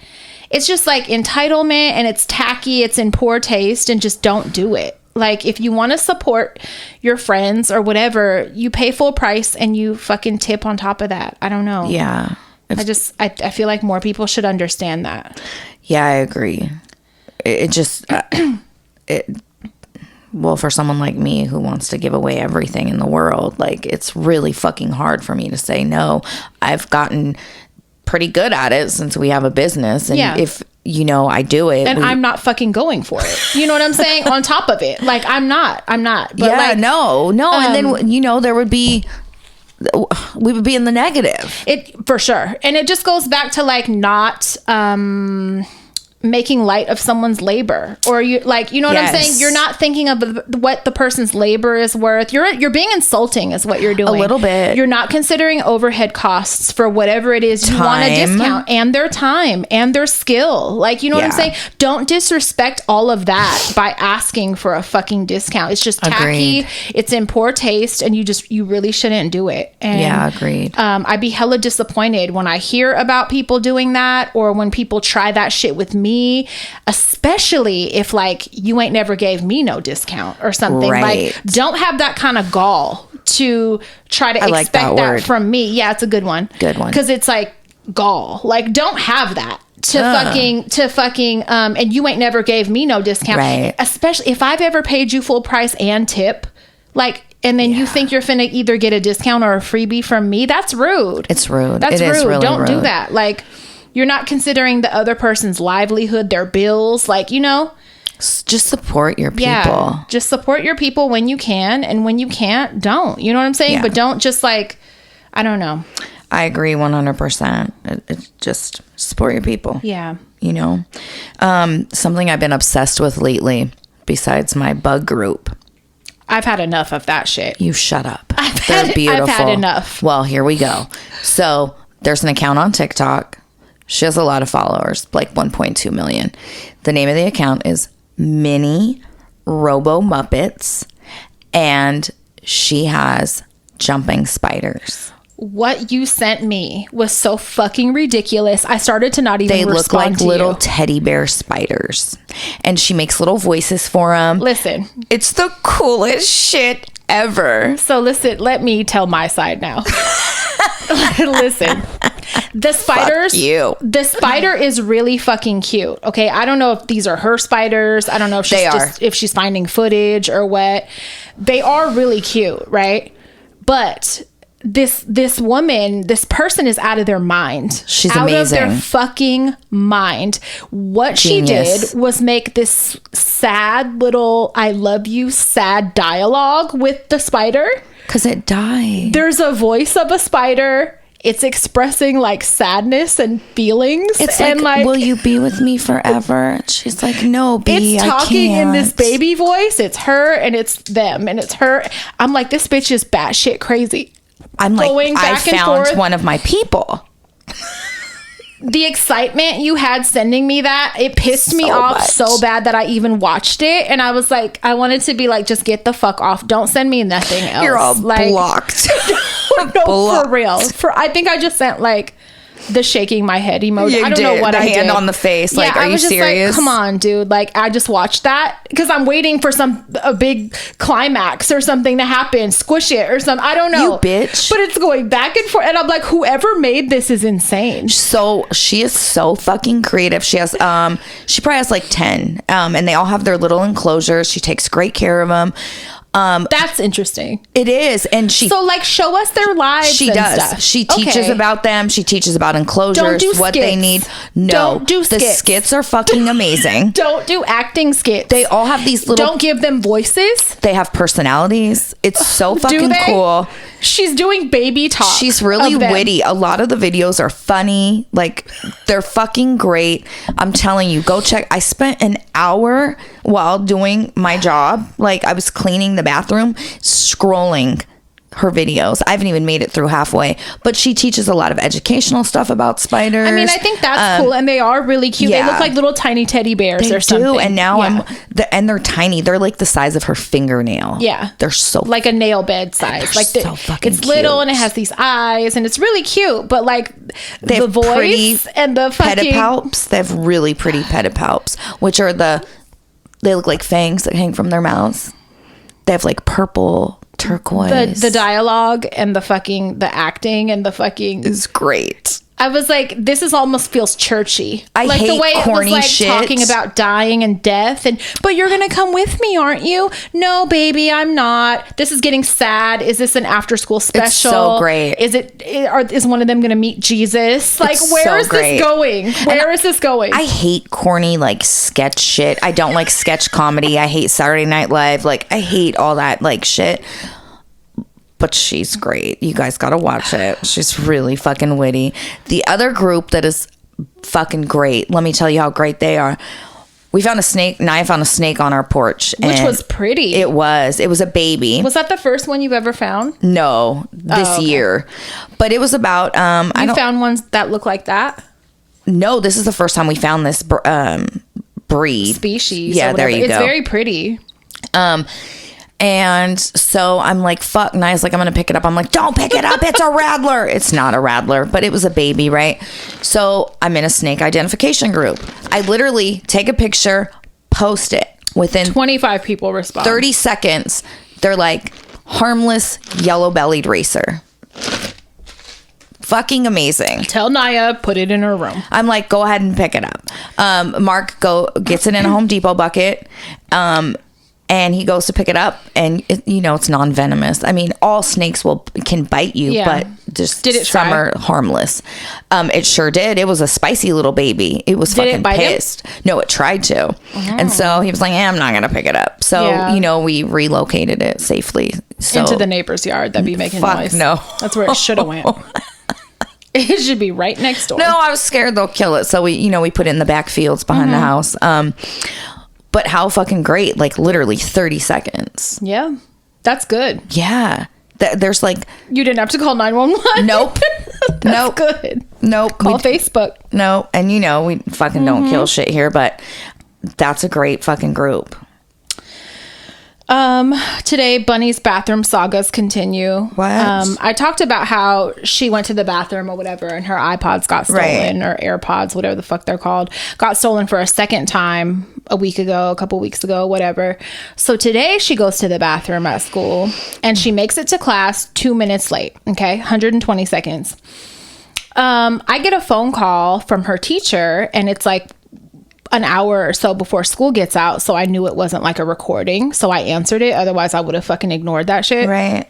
It's just like entitlement, and it's tacky, it's in poor taste, and just don't do it. Like, if you want to support your friends or whatever, you pay full price and you fucking tip on top of that. I don't know. Yeah. I feel like more people should understand that. Yeah, I agree. It just, well, for someone like me who wants to give away everything in the world, like, it's really fucking hard for me to say no. I've gotten pretty good at it since we have a business. And I do it. And I'm not fucking going for it. You know what I'm saying? On top of it. Like, I'm not. But no. And then, there would be, we would be in the negative. It for sure. And it just goes back to like not making light of someone's labor, or you what I'm saying? You're not thinking of what the person's labor is worth. You're being insulting is what you're doing. A little bit. You're not considering overhead costs for whatever it is you want a discount, and their time and their skill. Like, you know what I'm saying? Don't disrespect all of that by asking for a fucking discount. It's just tacky. Agreed. It's in poor taste, and you really shouldn't do it. And agreed. I'd be hella disappointed when I hear about people doing that, or when people try that shit with me, especially if like you ain't never gave me no discount or something. Right. Like, don't have that kind of gall to try to expect that from me. Yeah, it's a good one. Because it's like gall. Like, don't have that to fucking and you ain't never gave me no discount. Right. Especially if I've ever paid you full price and tip, like, and then you think you're finna either get a discount or a freebie from me. That's rude. It's rude. That's rude. Really don't rude. do that. Like, you're not considering the other person's livelihood, their bills. Like, just support your people. Yeah, just support your people when you can, and when you can't, don't. You know what I'm saying? Yeah. But don't just like, I don't know. I agree 100%. It's just support your people. Yeah. Something I've been obsessed with lately, besides my bug group. I've had enough of that shit. You shut up. They're beautiful. I've had enough. Well, here we go. So there's an account on TikTok. She has a lot of followers, like 1.2 million. The name of the account is Mini Robo Muppets, and she has jumping spiders. What you sent me was so fucking ridiculous. I started to not even respond to you. They look like little teddy bear spiders, and she makes little voices for them. Listen. It's the coolest shit ever. So listen, let me tell my side now. Listen. The spiders, the spider is really fucking cute. Okay, I don't know if these are her spiders. I don't know if if she's finding footage or what. They are really cute, right? But this person is out of their mind. She's out amazing. Out of their fucking mind. What Genius. she did was make this sad little "I love you" sad dialogue with the spider. Because it died. There's a voice of a spider. It's expressing like sadness and feelings. It's and like, will you be with me forever? She's like, no, B, it's talking in this baby voice. It's her and it's them and it's her. I'm like, this bitch is batshit crazy. I'm like, I found one of my people. The excitement you had sending me that, it pissed me off so bad that I even watched it. And I was like, I wanted to be like, just get the fuck off. Don't send me nothing else. You're all like, blocked. No, blocked. For real. I think I just sent like the shaking my head emoji. I don't know what I did. The hand on the face. Like, are you serious? Like, come on, dude. Like, I just watched that because I'm waiting for a big climax or something to happen. Squish it or something. I don't know. You bitch. But it's going back and forth. And I'm like, whoever made this is insane. So she is so fucking creative. She has, she probably has like 10. And they all have their little enclosures. She takes great care of them. That's interesting. It is. And so like show us their lives. She does. Stuff. She teaches about them. She teaches about enclosures, what they need. No, don't do skits. The skits are fucking amazing. Don't do acting skits. They all have these little. Don't give them voices. They have personalities. It's so fucking cool. She's doing baby talk. She's really witty. A lot of the videos are funny. Like, they're fucking great. I'm telling you, go check. I spent an hour while doing my job. Like, I was cleaning the bathroom, scrolling her videos. I haven't even made it through halfway, but she teaches a lot of educational stuff about spiders. I mean, I think that's cool, and they are really cute. Yeah. They look like little tiny teddy bears or something. And now and they're tiny. They're like the size of her fingernail. Yeah, they're so like a nail bed size. Like so fucking it's little cute. And it has these eyes, and it's really cute. But like the voice and the fucking pedipalps, they have really pretty pedipalps, which are they look like fangs that hang from their mouths. They have like purple. Turquoise. The dialogue and the acting and the fucking is great. I was like, this is almost feels churchy. I like hate the way corny it was like shit. talking about dying and death, but you're gonna come with me, aren't you? No, baby, I'm not. This is getting sad. Is this an after school special? It's so great. Is one of them gonna meet Jesus? Like, It's where so is great. this going? Where is this going? I hate corny like sketch shit. I don't like sketch comedy. I hate Saturday Night Live. Like, I hate all that like shit. But she's great. You guys gotta watch it. She's really fucking witty. The other group that is fucking great, let me tell you how great they are. We found a snake. Nia found a snake on our porch. Which was pretty. It was a baby. Was that the first one you've ever found? No, this year. But it was about, You found ones that look like that? No, this is the first time we found this breed. Species. Yeah, there you go. It's very pretty. And so I'm like, fuck. Nia's like, I'm going to pick it up. I'm like, don't pick it up. It's a rattler. It's not a rattler, but it was a baby, right? So I'm in a snake identification group. I literally take a picture, post it. Within 25 people respond. 30 seconds, they're like, harmless yellow-bellied racer. Fucking amazing. Tell Nia, put it in her room. I'm like, go ahead and pick it up. Mark gets it in a Home Depot bucket. And he goes to pick it up, and it's non-venomous. I mean, all snakes can bite you, but just some are harmless. It sure did. It was a spicy little baby. It was fucking pissed. No, it tried to. And so he was like, I'm not going to pick it up. So, we relocated it safely. Into the neighbor's yard. That'd be making noise. No. That's where it should have went. It should be right next door. No, I was scared they'll kill it. So we put it in the back fields behind the house. But how fucking great, like literally 30 seconds. Yeah, that's good. Yeah. There's like... You didn't have to call 911? Nope. That's good. Nope. Call Facebook. No. And we fucking don't kill shit here, but that's a great fucking group. Today, Bunny's bathroom sagas continue. What? I talked about how she went to the bathroom or whatever, and her iPods got stolen, or AirPods, whatever the fuck they're called, got stolen for a second time a couple weeks ago, whatever. So today she goes to the bathroom at school, and she makes it to class 2 minutes late. Okay, 120 seconds. I get a phone call from her teacher, and it's like an hour or so before school gets out, so I knew it wasn't like a recording, so I answered it. Otherwise I would have fucking ignored that shit. Right.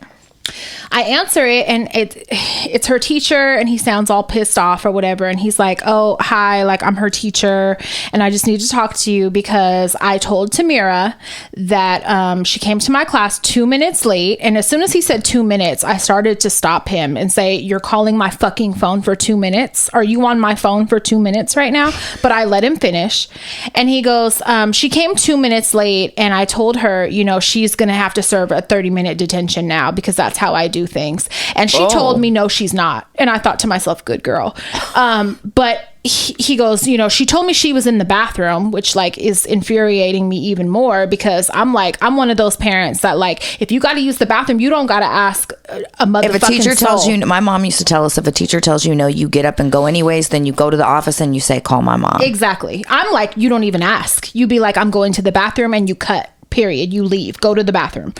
I answer it, and it's her teacher, and he sounds all pissed off or whatever, and he's like, oh, hi, like, I'm her teacher, and I just need to talk to you because I told Tamira that she came to my class 2 minutes late, and as soon as he said 2 minutes, I started to stop him and say, you're calling my fucking phone for 2 minutes? Are you on my phone for 2 minutes right now? But I let him finish, and he goes, she came 2 minutes late, and I told her, she's gonna have to serve a 30-minute detention now because that's how I do things. And she told me, no, she's not. And I thought to myself, good girl. But he goes, she told me she was in the bathroom, which like is infuriating me even more because I'm one of those parents that like, if you got to use the bathroom, you don't got to ask a motherfucking If a teacher tells soul. you, my mom used to tell us, if a teacher tells you no, you get up and go anyways, then you go to the office and you say, call my mom. Exactly. I'm like, you don't even ask. You be like, I'm going to the bathroom, and you cut. Period. You leave. Go to the bathroom.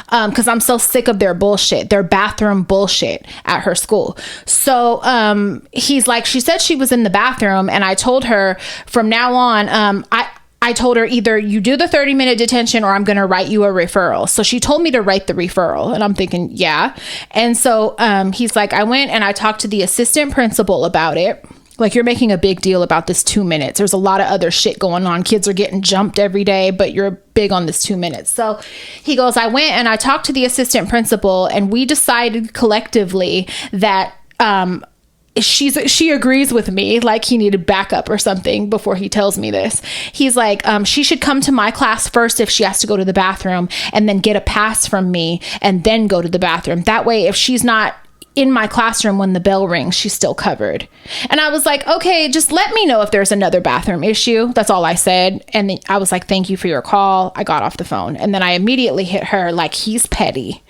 Because I'm so sick of their bullshit, their bathroom bullshit at her school. So he's like, she said she was in the bathroom, and I told her from now on, I told her either you do the 30-minute detention or I'm going to write you a referral. So she told me to write the referral, and I'm thinking, yeah. And so he's like, I went and I talked to the assistant principal about it. Like, you're making a big deal about this 2 minutes. There's a lot of other shit going on. Kids are getting jumped every day, but you're big on this 2 minutes. So he goes, I went and I talked to the assistant principal, and we decided collectively that she agrees with me, like he needed backup or something before he tells me this. He's like, she should come to my class first if she has to go to the bathroom, and then get a pass from me and then go to the bathroom. That way, if she's not in my classroom when the bell rings, she's still covered. And I was like, okay, just let me know if there's another bathroom issue. That's all I said. And I was like, thank you for your call. I got off the phone. And then I immediately hit her like, he's petty.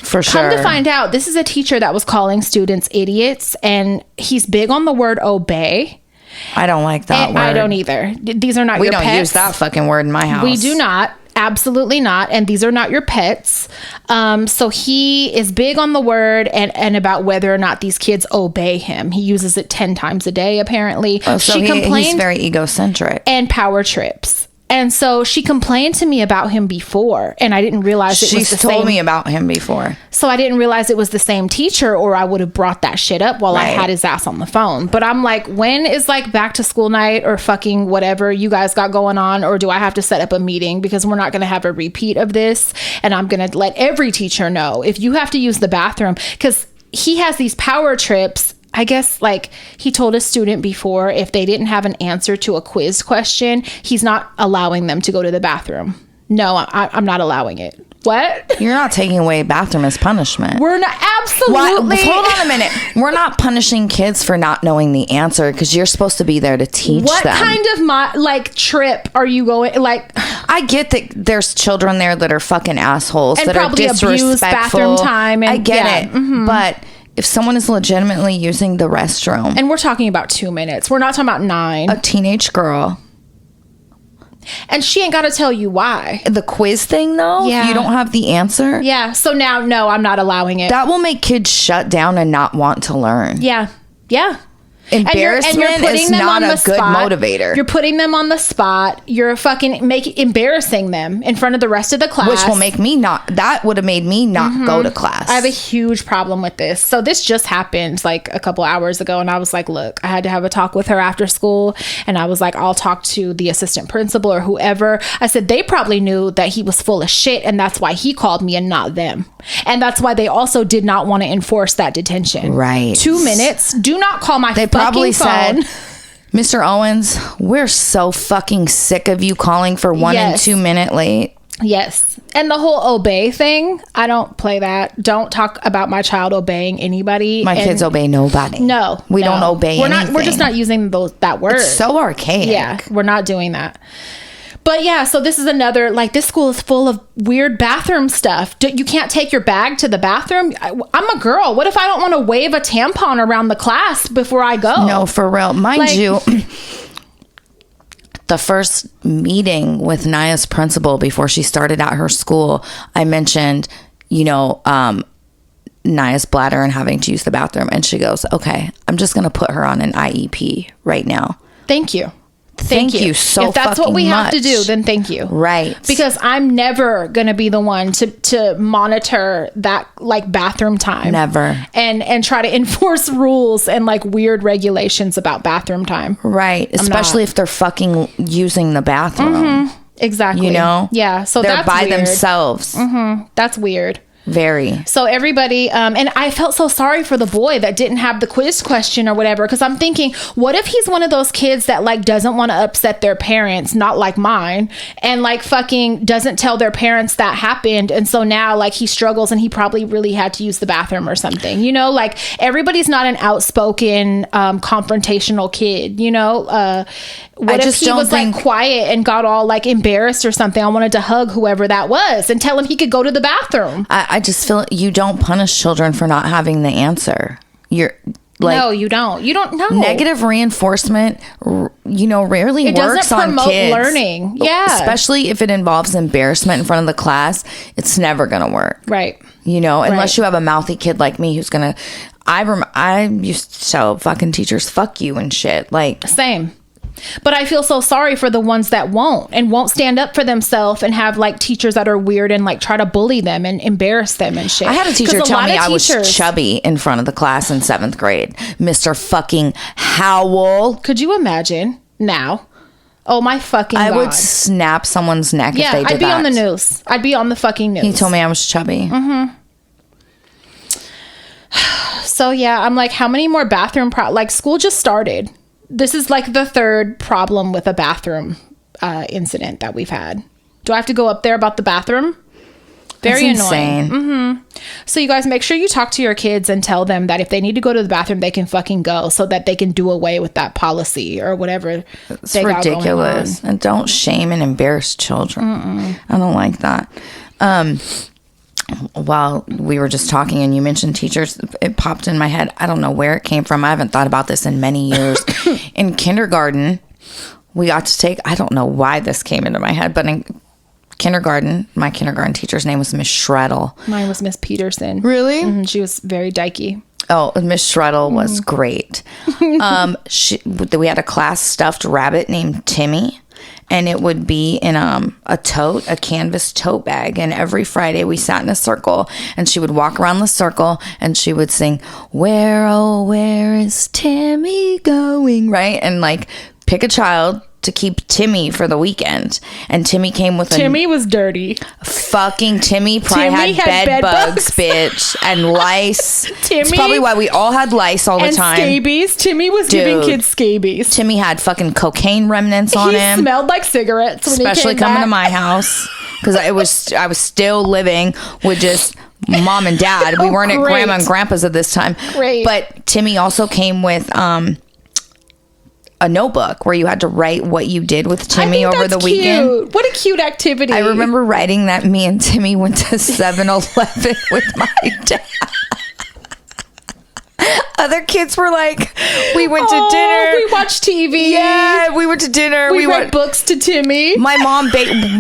For sure. Come to find out, this is a teacher that was calling students idiots, and he's big on the word obey. I don't like that word. I don't either. These are not your pets. We don't use that fucking word in my house. We do not. Absolutely not. And these are not your pets. So he is big on the word and about whether or not these kids obey him. He uses it 10 times a day, apparently. Oh, so he's very egocentric. And power trips. And so she complained to me about him before, and I didn't realize it was the same. She's told me about him before. So I didn't realize it was the same teacher, or I would have brought that shit up while I had his ass on the phone. But I'm like, when is like back to school night or fucking whatever you guys got going on? Or do I have to set up a meeting? Because we're not going to have a repeat of this. And I'm going to let every teacher know if you have to use the bathroom, because he has these power trips. I guess like he told a student before, if they didn't have an answer to a quiz question, he's not allowing them to go to the bathroom. No, I'm not allowing it. What? You're not taking away bathroom as punishment. We're not. Absolutely. Hold on a minute. We're not punishing kids for not knowing the answer, because you're supposed to be there to teach them. What kind of trip are you going? Like, I get that there's children there that are fucking assholes and that are disrespectful. Abuse bathroom time. And, I get it, but if someone is legitimately using the restroom, and we're talking about 2 minutes, we're not talking about 9. A teenage girl. And she ain't got to tell you why. The quiz thing, though, if you don't have the answer. Yeah. So now, no, I'm not allowing it. That will make kids shut down and not want to learn. Yeah. Yeah. Embarrassment is not a good motivator. You're putting them on the spot. You're fucking embarrassing them in front of the rest of the class. Which will make me that would have made me not go to class. I have a huge problem with this. So this just happened like a couple hours ago, and I was like, look, I had to have a talk with her after school, and I was like, I'll talk to the assistant principal or whoever. I said, they probably knew that he was full of shit, and that's why he called me and not them. And that's why they also did not want to enforce that detention. Right. 2 minutes. Do not call my probably phone. said, Mr. Owens, we're so fucking sick of you calling for 1 and 2 minute late. Yes. And the whole obey thing, I don't play that. Don't talk about my child obeying anybody. My kids obey nobody. No. We don't obey anything. We're just not using that word. It's so archaic. Yeah. We're not doing that. But yeah, so this is another, like, this school is full of weird bathroom stuff. You can't take your bag to the bathroom. I'm a girl. What if I don't want to wave a tampon around the class before I go? No, for real. Mind you, the first meeting with Naya's principal before she started at her school, I mentioned, Naya's bladder and having to use the bathroom. And she goes, okay, I'm just going to put her on an IEP right now. Thank you. Thank you so much. If that's what we have to do, then thank you. Right. Because I'm never going to be the one to monitor that, like, bathroom time. Never. And try to enforce rules and, like, weird regulations about bathroom time. Right. Especially if they're fucking using the bathroom. Exactly. Yeah. So they're that's by weird. themselves. That's weird. Very. So everybody, and I felt so sorry for the boy that didn't have the quiz question or whatever, because I'm thinking, what if he's one of those kids that, like, doesn't want to upset their parents, not like mine, and, like, fucking doesn't tell their parents that happened, and so now, like, he struggles and he probably really had to use the bathroom or something, like, everybody's not an outspoken, confrontational kid, what if he was like quiet and got all like embarrassed or something? I wanted to hug whoever that was and tell him he could go to the bathroom. I just feel you don't punish children for not having the answer. You're like, no, you don't. You don't know. Negative reinforcement, rarely works on kids. It doesn't promote learning. Yeah. Especially if it involves embarrassment in front of the class, it's never going to work. Right. Unless you have a mouthy kid like me who's going to, I used to tell fucking teachers, fuck you and shit. Like, same. But I feel so sorry for the ones that won't stand up for themselves and have, like, teachers that are weird and, like, try to bully them and embarrass them and shit. I had a teacher tell me I was chubby in front of the class in 7th grade. Mr. fucking Howell. Could you imagine now? Oh, my fucking God. I would snap someone's neck if they did that. Yeah, I'd be on the news. I'd be on the fucking news. He told me I was chubby. So, yeah, I'm like, how many more bathroom school just started. This is like the 3rd problem with a bathroom incident that we've had. Do I have to go up there about the bathroom? Very annoying. So you guys make sure you talk to your kids and tell them that if they need to go to the bathroom, they can fucking go, so that they can do away with that policy or whatever. It's ridiculous. And don't shame and embarrass children. I don't like that. While we were just talking and you mentioned teachers, it popped in my head. I don't know where it came from. I haven't thought about this in many years. In kindergarten, we got to take, I don't know why this came into my head, but in kindergarten. My kindergarten teacher's name was Miss Shreddle. Mine was Miss Peterson. Really? She was very dykey. Oh, Miss Shreddle was great. We had a class stuffed rabbit named Timmy, and it would be in a canvas tote bag. And every Friday we sat in a circle, and she would walk around the circle, and she would sing, "Where, oh, where is Timmy going?" Right? And like pick a child to keep Timmy for the weekend. And Timmy came with Timmy was dirty. Fucking Timmy probably had bed bugs, bitch, and lice. It's probably why we all had lice all the time. And scabies. Timmy was giving kids scabies. Timmy had fucking cocaine remnants on him. He smelled like cigarettes when especially he came coming back. to my house, because I was still living with just mom and dad. We weren't at grandma and grandpa's at this time. Great. But Timmy also came with a notebook where you had to write what you did with Timmy over the weekend. Cute. What a cute activity. I remember writing that me and Timmy went to 7-Eleven with my dad. Other kids were like, we went to dinner. We watched TV. Yeah, we went to dinner. We read books to Timmy. My mom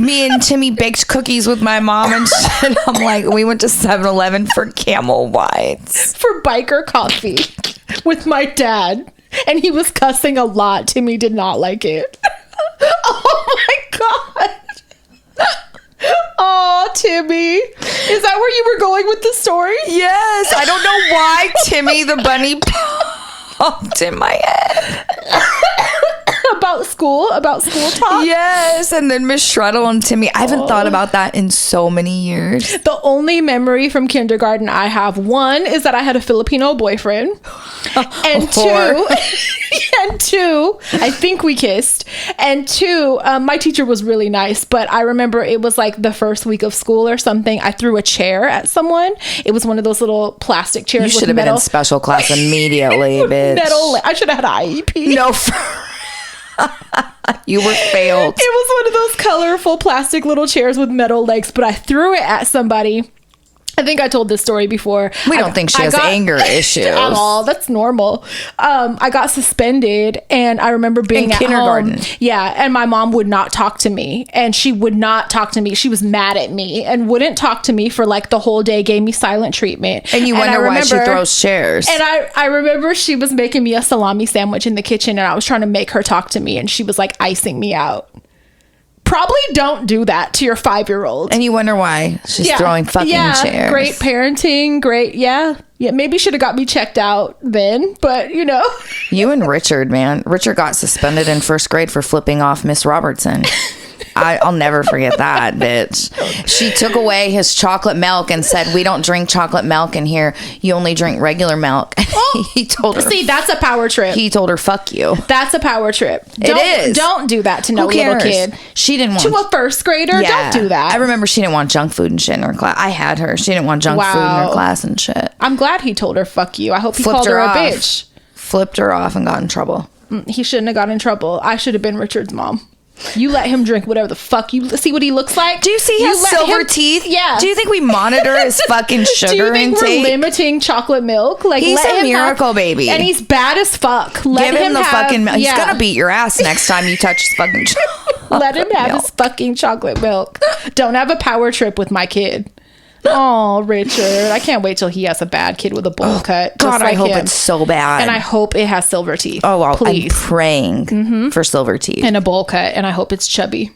me and Timmy baked cookies with my mom and shit. I'm like, we went to 7-Eleven for Camel Whites. For biker coffee with my dad. And he was cussing a lot. Timmy did not like it. Oh my God. Oh, Timmy. Is that where you were going with the story? Yes. I don't know why Timmy the bunny popped in my head. About school talk? Yes. And then Miss Shreddle and Timmy. I haven't thought about that in so many years. The only memory from kindergarten I have, one, is that I had a Filipino boyfriend. And two, I think we kissed. And two, my teacher was really nice, but I remember it was like the first week of school or something. I threw a chair at someone. It was one of those little plastic chairs. You should have been in special class immediately, bitch. I should have had an IEP. No. You were failed. It was one of those colorful plastic little chairs with metal legs, but I threw it at somebody. I think I told this story before. We don't think she has anger issues at all. That's normal. I got suspended, and I remember being in kindergarten. Home. Yeah, and my mom would not talk to me, and she would not talk to me. She was mad at me and wouldn't talk to me for like the whole day. Gave me silent treatment. And you wonder why she throws chairs. And I remember she was making me a salami sandwich in the kitchen, and I was trying to make her talk to me, and she was like icing me out. Probably don't do that to your 5-year-old. And you wonder why she's throwing fucking chairs. Great parenting. Great. Yeah. Maybe should have got me checked out then, but you know. You and Richard, man. Richard got suspended in 1st grade for flipping off Miss Robertson. I'll never forget that, bitch. She took away his chocolate milk and said, "We don't drink chocolate milk in here. You only drink regular milk." He told her. See, that's a power trip. He told her, "Fuck you." That's a power trip. It is. Don't do that to no little kid. She didn't want to a 1st grader. Yeah. Don't do that. I remember she didn't want junk food and shit in her class. I had her. She didn't want junk food in her class and shit. I'm glad he told her, "Fuck you." I hope he called her a bitch. Flipped her off and got in trouble. He shouldn't have got in trouble. I should have been Richard's mom. You let him drink whatever the fuck you see what he looks like. Do you see his silver teeth? Yeah. Do you think we monitor his fucking sugar intake? Do you think intake? we're limiting chocolate milk? Like, he's a miracle baby, and he's bad as fuck. Give him the fucking milk. He's gonna beat your ass next time you touch his fucking chocolate. Let him have his fucking chocolate milk. Don't have a power trip with my kid. Oh, Richard. I can't wait till he has a bad kid with a bowl cut. God, like I hope him. it's so bad. And I hope it has silver teeth. Oh, well, please. I'm praying for silver teeth. And a bowl cut. And I hope it's chubby.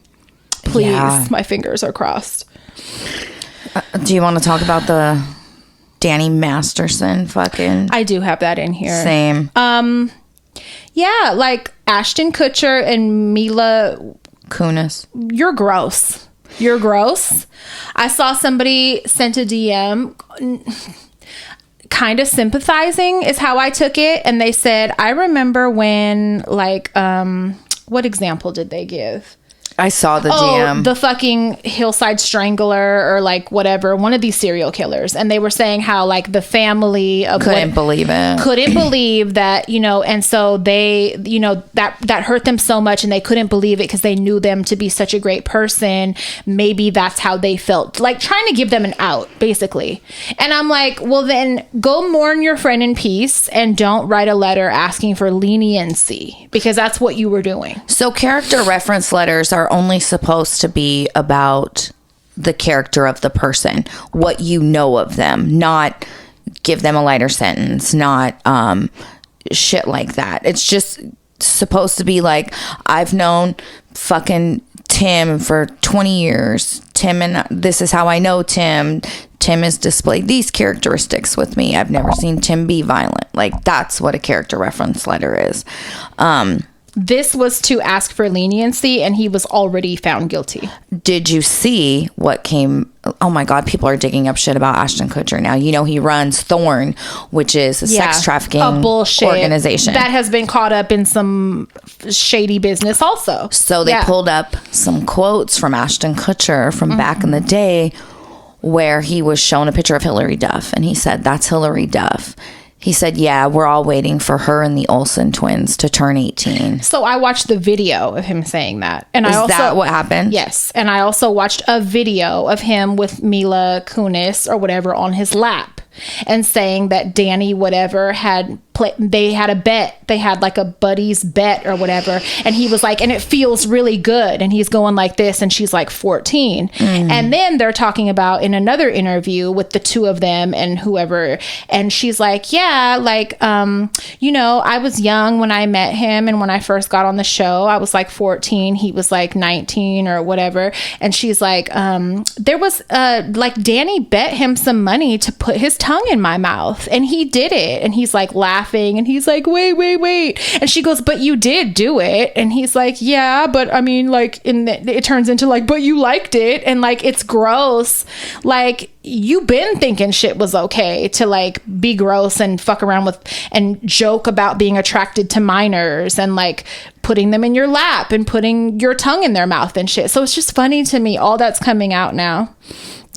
Please. Yeah. My fingers are crossed. Do you want to talk about the Danny Masterson fucking? I do have that in here. Same. Yeah, like Ashton Kutcher and Mila Kunis. You're gross. You're gross. I saw somebody sent a DM kind of sympathizing is how I took it. And they said, I remember when, like, what example did they give? I saw the DM. The fucking Hillside Strangler or like whatever, one of these serial killers. And they were saying how like the family of couldn't believe that, you know, and so they, you know, that hurt them so much and they couldn't believe it because they knew them to be such a great person. Maybe that's how they felt, like trying to give them an out, basically. And I'm like, well, then go mourn your friend in peace and don't write a letter asking for leniency because that's what you were doing. So character reference letters are are only supposed to be about the character of the person, what you know of them, not give them a lighter sentence, not shit like that. It's just supposed to be like, I've known fucking Tim for 20 years. Tim, and this is how I know Tim. Tim has displayed these characteristics with me. I've never seen Tim be violent. Like, that's what a character reference letter is. This was to ask for leniency, and he was already found guilty. Did you see what came? Oh my God, people are digging up shit about Ashton Kutcher now. You know, he runs Thorn, which is a sex trafficking organization that has been caught up in some shady business also. So they pulled up some quotes from Ashton Kutcher from back in the day where he was shown a picture of Hillary Duff, and he said, "That's Hillary Duff." He said, "Yeah, we're all waiting for her and the Olsen twins to turn 18. So I watched the video of him saying that. And Is that what happened? Yes. And I also watched a video of him with Mila Kunis or whatever on his lap, and saying that Danny whatever they had a bet. They had like a buddies bet or whatever. And he was like, and it feels really good. And he's going like this. And she's like 14. And then they're talking about in another interview with the two of them and whoever. And she's like, yeah, like, you know, I was young when I met him. And when I first got on the show, I was like 14. He was like 19 or whatever. And she's like, there was like Danny bet him some money to put his tongue in my mouth. And he did it. And he's like laughing. And he's like, wait. And she goes, but you did do it. And he's like, yeah, but I mean, like, it turns into like, but you liked it. And like, it's gross. Like, you been thinking shit was okay to like be gross and fuck around with and joke about being attracted to minors and like putting them in your lap and putting your tongue in their mouth and shit. So it's just funny to me. All that's coming out now.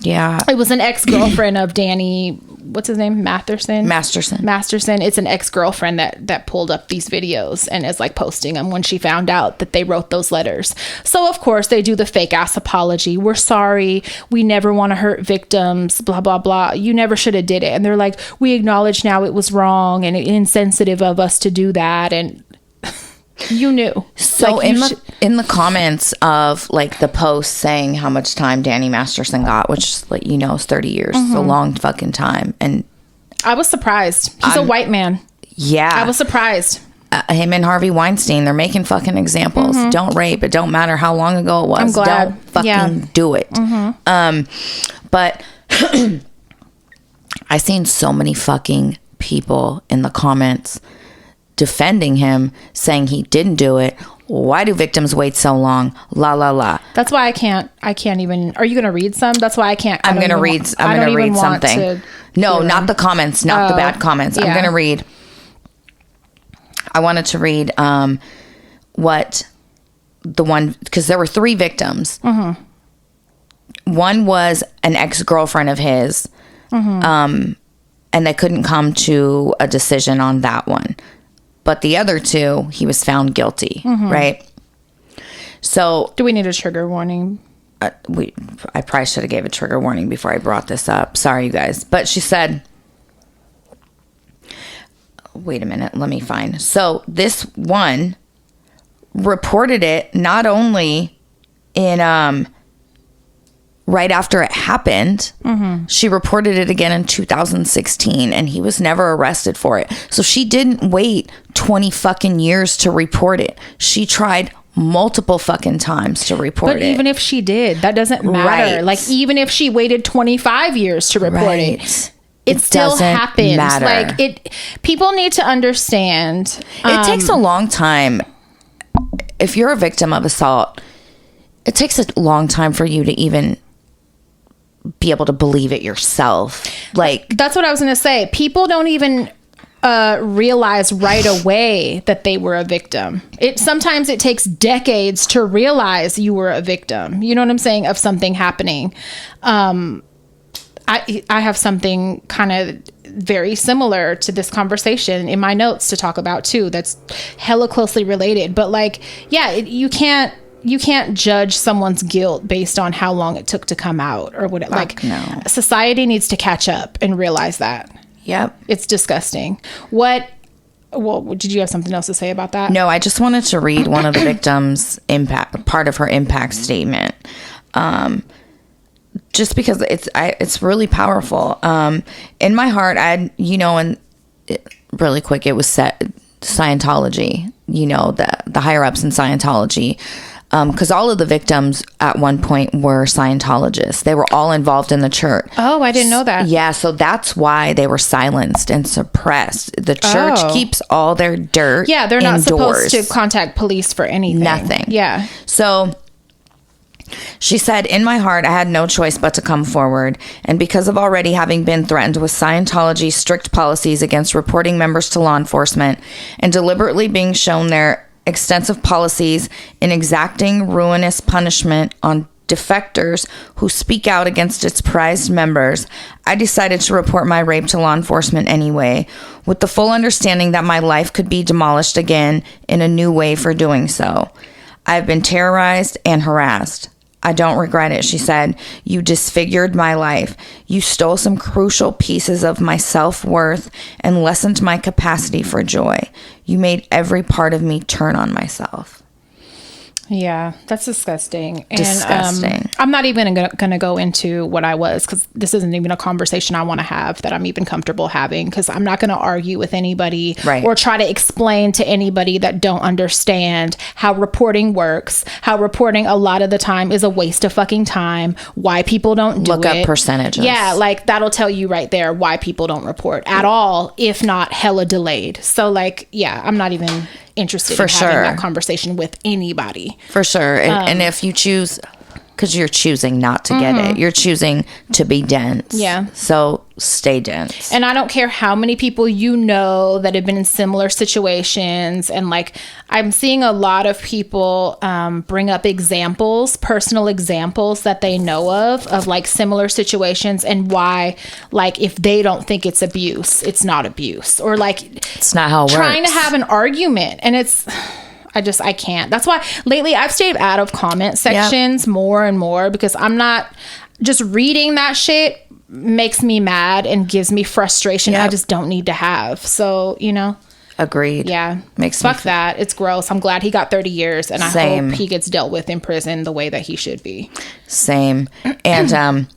Yeah. It was an ex-girlfriend of Danny. What's his name? Masterson. It's an ex-girlfriend that pulled up these videos and is like posting them when she found out that they wrote those letters. So of course they do the fake ass apology. We're sorry. We never want to hurt victims. Blah, blah, blah. You never should have did it. And they're like, we acknowledge now it was wrong and insensitive of us to do that. And you knew. So like in the comments of like the post saying how much time Danny Masterson got, which like, you know, is 30 years. It's a long fucking time. And I was surprised. He's a white man. Yeah. I was surprised. Him and Harvey Weinstein, they're making fucking examples. Don't rape. It don't matter how long ago it was. I'm glad. Don't fucking do it. But I seen so many fucking people in the comments defending him, saying he didn't do it. Why do victims wait so long? La la la. That's why I can't even. Are you going to read some? That's why I can't. I'm going to read something. No, not the comments, not the bad comments. Yeah. I'm going to read. I wanted to read what the one, because there were 3 victims. One was an ex-girlfriend of his, and they couldn't come to a decision on that one. But the other 2, he was found guilty, right? So, do we need a trigger warning? I probably should have gave a trigger warning before I brought this up. Sorry, you guys. But she said, wait a minute, let me find. So this one reported it not only in right after it happened, she reported it again in 2016, and he was never arrested for it. So she didn't wait 20 fucking years to report it. She tried multiple fucking times to report it. But even if she did, that doesn't matter. Right. Like, even if she waited 25 years to report it still happens. Matter. Like, people need to understand. It takes a long time. If you're a victim of assault, it takes a long time for you to even be able to believe it yourself. Like, that's what I was going to say. People don't even realize right away that they were a victim. Sometimes it takes decades to realize you were a victim. You know what I'm saying? Of something happening. I have something kind of very similar to this conversation in my notes to talk about too. That's hella closely related. But like, yeah, you can't judge someone's guilt based on how long it took to come out or what. Like, no. Society needs to catch up and realize that. Yep. It's disgusting. What well, did you have something else to say about that? No, I just wanted to read one of the victims' part of her impact statement. Just because it's really powerful. In my heart, really quick, it was Scientology, the higher ups in Scientology. Because all of the victims at one point were Scientologists. They were all involved in the church. Oh, I didn't know that. Yeah, so that's why they were silenced and suppressed. The church keeps all their dirt Yeah, they're not indoors. supposed to contact police for anything. Nothing. Yeah. So she said, in my heart, I had no choice but to come forward. And because of already having been threatened with Scientology's strict policies against reporting members to law enforcement and deliberately being shown their extensive policies in exacting ruinous punishment on defectors who speak out against its prized members, I decided to report my rape to law enforcement anyway, with the full understanding that my life could be demolished again in a new way for doing so. I have been terrorized and harassed. I don't regret it, she said. You disfigured my life. You stole some crucial pieces of my self-worth and lessened my capacity for joy. You made every part of me turn on myself. Yeah, that's disgusting. And, Disgusting. I'm not even going to go into what I was, because this isn't even a conversation I want to have that I'm even comfortable having, because I'm not going to argue with anybody or try to explain to anybody that don't understand how reporting works, how reporting a lot of the time is a waste of fucking time, why people don't do it. Look up percentages. Yeah, like that'll tell you right there why people don't report at all, if not hella delayed. So like, yeah, I'm not even interested in having that conversation with anybody. For sure. And if you choose, because you're choosing not to get it, you're choosing to be dense. Yeah. So stay dense. And I don't care how many people that have been in similar situations. And like, I'm seeing a lot of people bring up personal examples that they know of like similar situations, and why, like, if they don't think it's abuse, it's not abuse, or like, it's not how it trying works. to have an argument. And I can't. That's why lately I've stayed out of comment sections more and more, because I'm not just reading that shit makes me mad and gives me frustration. I just don't need to have. So, Agreed. Yeah. Fuck that. It's gross. I'm glad he got 30 years, and Same. I hope he gets dealt with in prison the way that he should be. Same. And,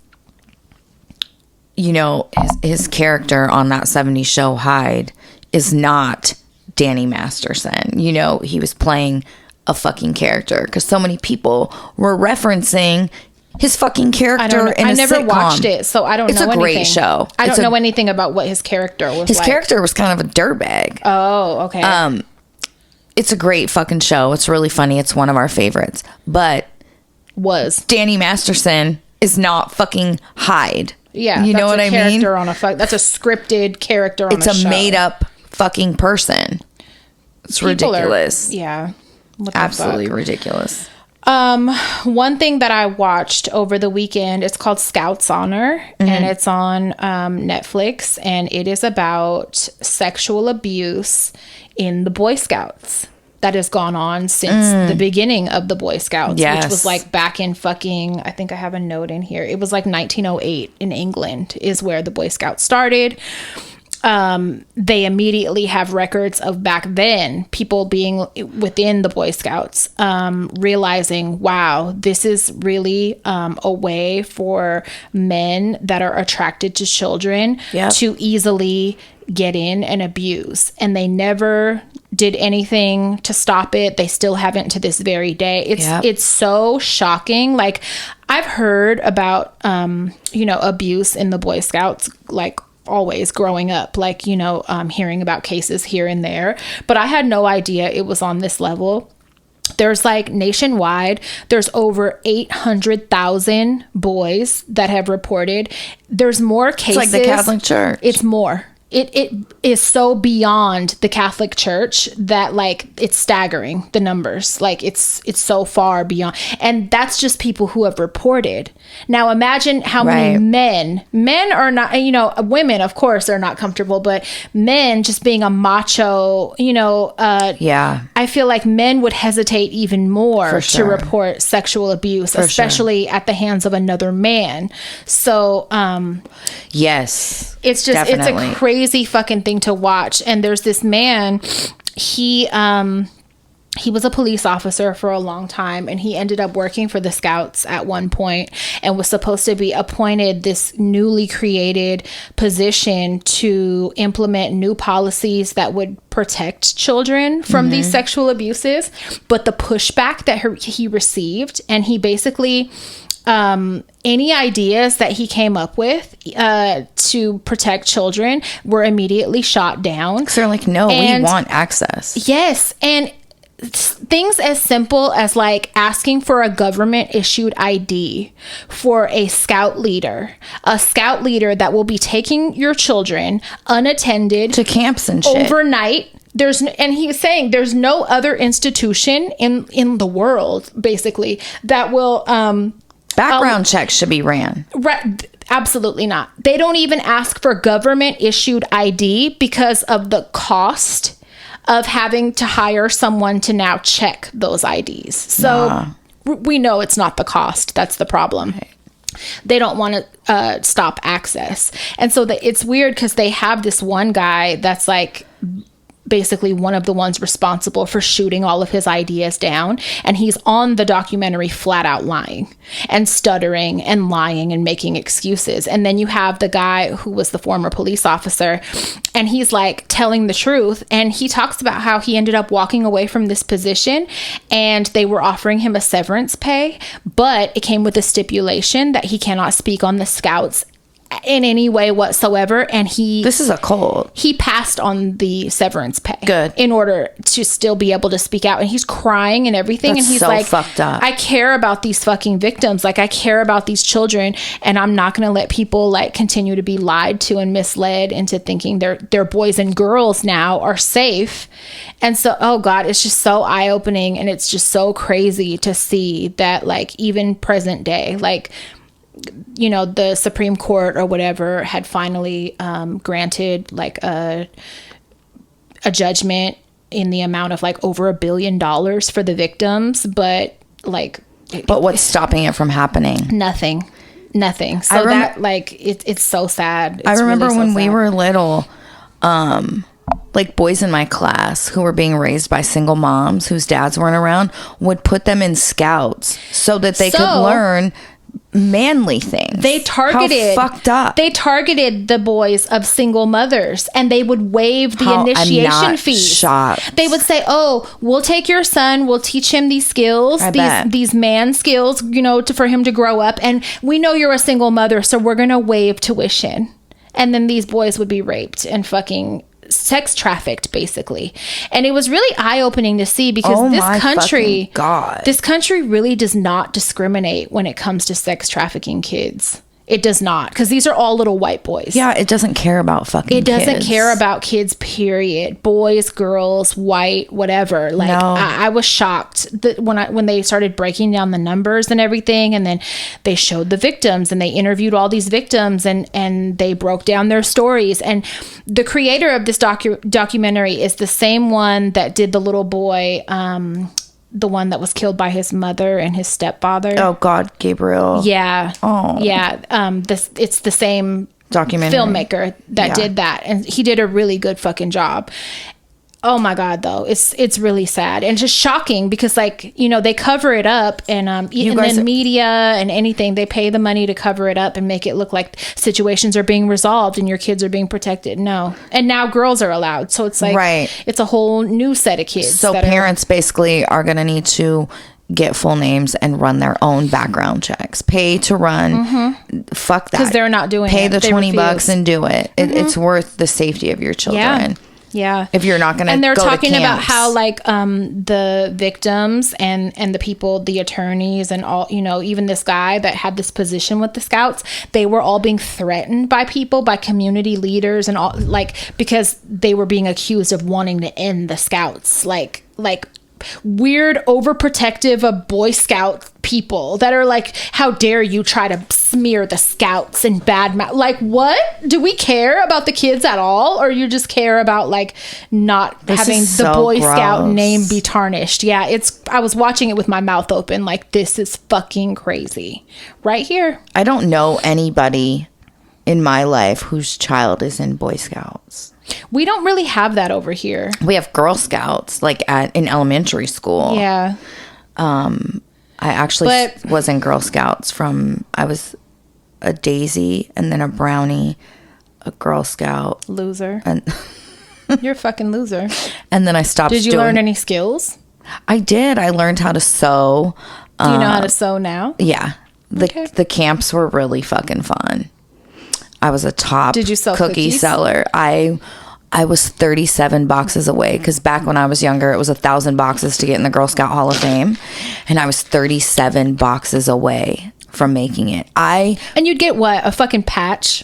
his character on that 70s show, Hyde, is not Danny Masterson. He was playing a fucking character, because so many people were referencing his fucking character in a sitcom. I never watched it, so I don't know anything. It's a great show. I don't know anything about what his character was like. His character was kind of a dirtbag. Oh, okay. It's a great fucking show. It's really funny. It's one of our favorites. But Danny Masterson is not fucking Hyde. Yeah, you know what I mean? That's a scripted character on a show. It's a made up fucking person. It's ridiculous. Absolutely ridiculous. One thing that I watched over the weekend, it's called Scouts Honor, and it's on Netflix, and it is about sexual abuse in the Boy Scouts that has gone on since the beginning of the Boy Scouts, which was like back in fucking, I think I have a note in here. It was like 1908 in England is where the Boy Scouts started. They immediately have records of back then people being within the Boy Scouts, realizing, wow, this is really a way for men that are attracted to children to easily get in and abuse. And they never did anything to stop it. They still haven't to this very day. It's so shocking. Like, I've heard about, abuse in the Boy Scouts, like, always growing up, like, hearing about cases here and there, but I had no idea it was on this level. There's like nationwide, there's over 800,000 boys that have reported. There's more cases. It's like the Catholic Church. It's more. It is so beyond the Catholic Church that, like, it's staggering, the numbers. Like, it's so far beyond. And that's just people who have reported. Now, imagine how many men are not, women, of course, are not comfortable, but men just being a macho, I feel like men would hesitate even more to report sexual abuse, especially at the hands of another man. So, yes. It's just, definitely. It's a crazy crazy fucking thing to watch. And there's this man, he was a police officer for a long time, and he ended up working for the Scouts at one point and was supposed to be appointed this newly created position to implement new policies that would protect children from these sexual abuses. But the pushback that he received, and he basically... any ideas that he came up with to protect children were immediately shot down. Because they're like, no, we want access. Yes, and things as simple as like asking for a government issued ID for a scout leader that will be taking your children unattended to camps and shit overnight. And he was saying there's no other institution in the world basically that will background checks should be ran. Right. Absolutely not. They don't even ask for government issued ID because of the cost of having to hire someone to now check those IDs. So we know it's not the cost. That's the problem. Right. They don't want to stop access. And so it's weird because they have this one guy that's like basically one of the ones responsible for shooting all of his ideas down. And he's on the documentary flat out lying and stuttering and lying and making excuses. And then you have the guy who was the former police officer, and he's like telling the truth. And he talks about how he ended up walking away from this position and they were offering him a severance pay, but it came with a stipulation that he cannot speak on the Scouts in any way whatsoever. And this is a cult. He passed on the severance pay. Good. In order to still be able to speak out. And he's crying and everything. That's and he's so like, fucked up. I care about these fucking victims. Like, I care about these children, and I'm not going to let people like continue to be lied to and misled into thinking their boys and girls now are safe. And so, oh God, it's just so eye-opening, and it's just so crazy to see that, like, even present day, like, you know, the Supreme Court or whatever had finally granted like a judgment in the amount of like over $1 billion for the victims, but what's stopping it from happening? Nothing. So that like it's so sad. It's I remember really when sad. We were little, like boys in my class who were being raised by single moms whose dads weren't around would put them in Scouts so that they could learn manly things. They targeted How fucked up. They targeted the boys of single mothers, and they would waive the initiation fees. Shocked. They would say, "Oh, we'll take your son. We'll teach him these skills, these man skills, you know, for him to grow up. And we know you're a single mother, so we're gonna waive tuition." And then these boys would be raped and fucking sex trafficked, basically. And it was really eye-opening to see, because this country really does not discriminate when it comes to sex trafficking kids. It does not, because these are all little white boys. Yeah, it doesn't care about fucking kids. It doesn't care about kids, period. Boys, girls, white, whatever. Like, no. I was shocked that when they started breaking down the numbers and everything, and then they showed the victims, and they interviewed all these victims, and they broke down their stories. And the creator of this documentary is the same one that did the little boy, the one that was killed by his mother and his stepfather. Oh God, Gabriel. Yeah. Oh. Yeah. It's the same documentary filmmaker that did that, and he did a really good fucking job. Oh my God, though, it's really sad and just shocking, because, like, you know, they cover it up, and then media and anything, they pay the money to cover it up and make it look like situations are being resolved and your kids are being protected. No, and now girls are allowed, so it's like it's a whole new set of kids. So parents basically are going to need to get full names and run their own background checks. Pay to run. Mm-hmm. Fuck that, because they're not doing Pay it. the $20 and do it. It's worth the safety of your children. Yeah. If you're not going to, and they're talking about how, like, the victims and the people, the attorneys and all, you know, even this guy that had this position with the Scouts, they were all being threatened by people, by community leaders and all, like, because they were being accused of wanting to end the Scouts. Like weird, overprotective of Boy Scout people that are like, how dare you try to smear the Scouts and like, what? Do we care about the kids at all, or you just care about, like, not having the Boy Scout name be tarnished? Yeah, I was watching it with my mouth open, like, this is fucking crazy right here. I don't know anybody in my life whose child is in Boy Scouts. We don't really have that over here. We have Girl Scouts, like in elementary school. Yeah. I actually was in Girl Scouts I was a Daisy and then a Brownie, a Girl Scout. Loser. And you're a fucking loser. And then I stopped. Did you learn any skills? I did. I learned how to sew. Do you know how to sew now? Yeah. The camps were really fucking fun. I was a top Did you sell cookie cookies? seller. I was 37 boxes away because back when I was younger, it was 1,000 boxes to get in the Girl Scout Hall of Fame. And I was 37 boxes away from making it. And you'd get what? A fucking patch?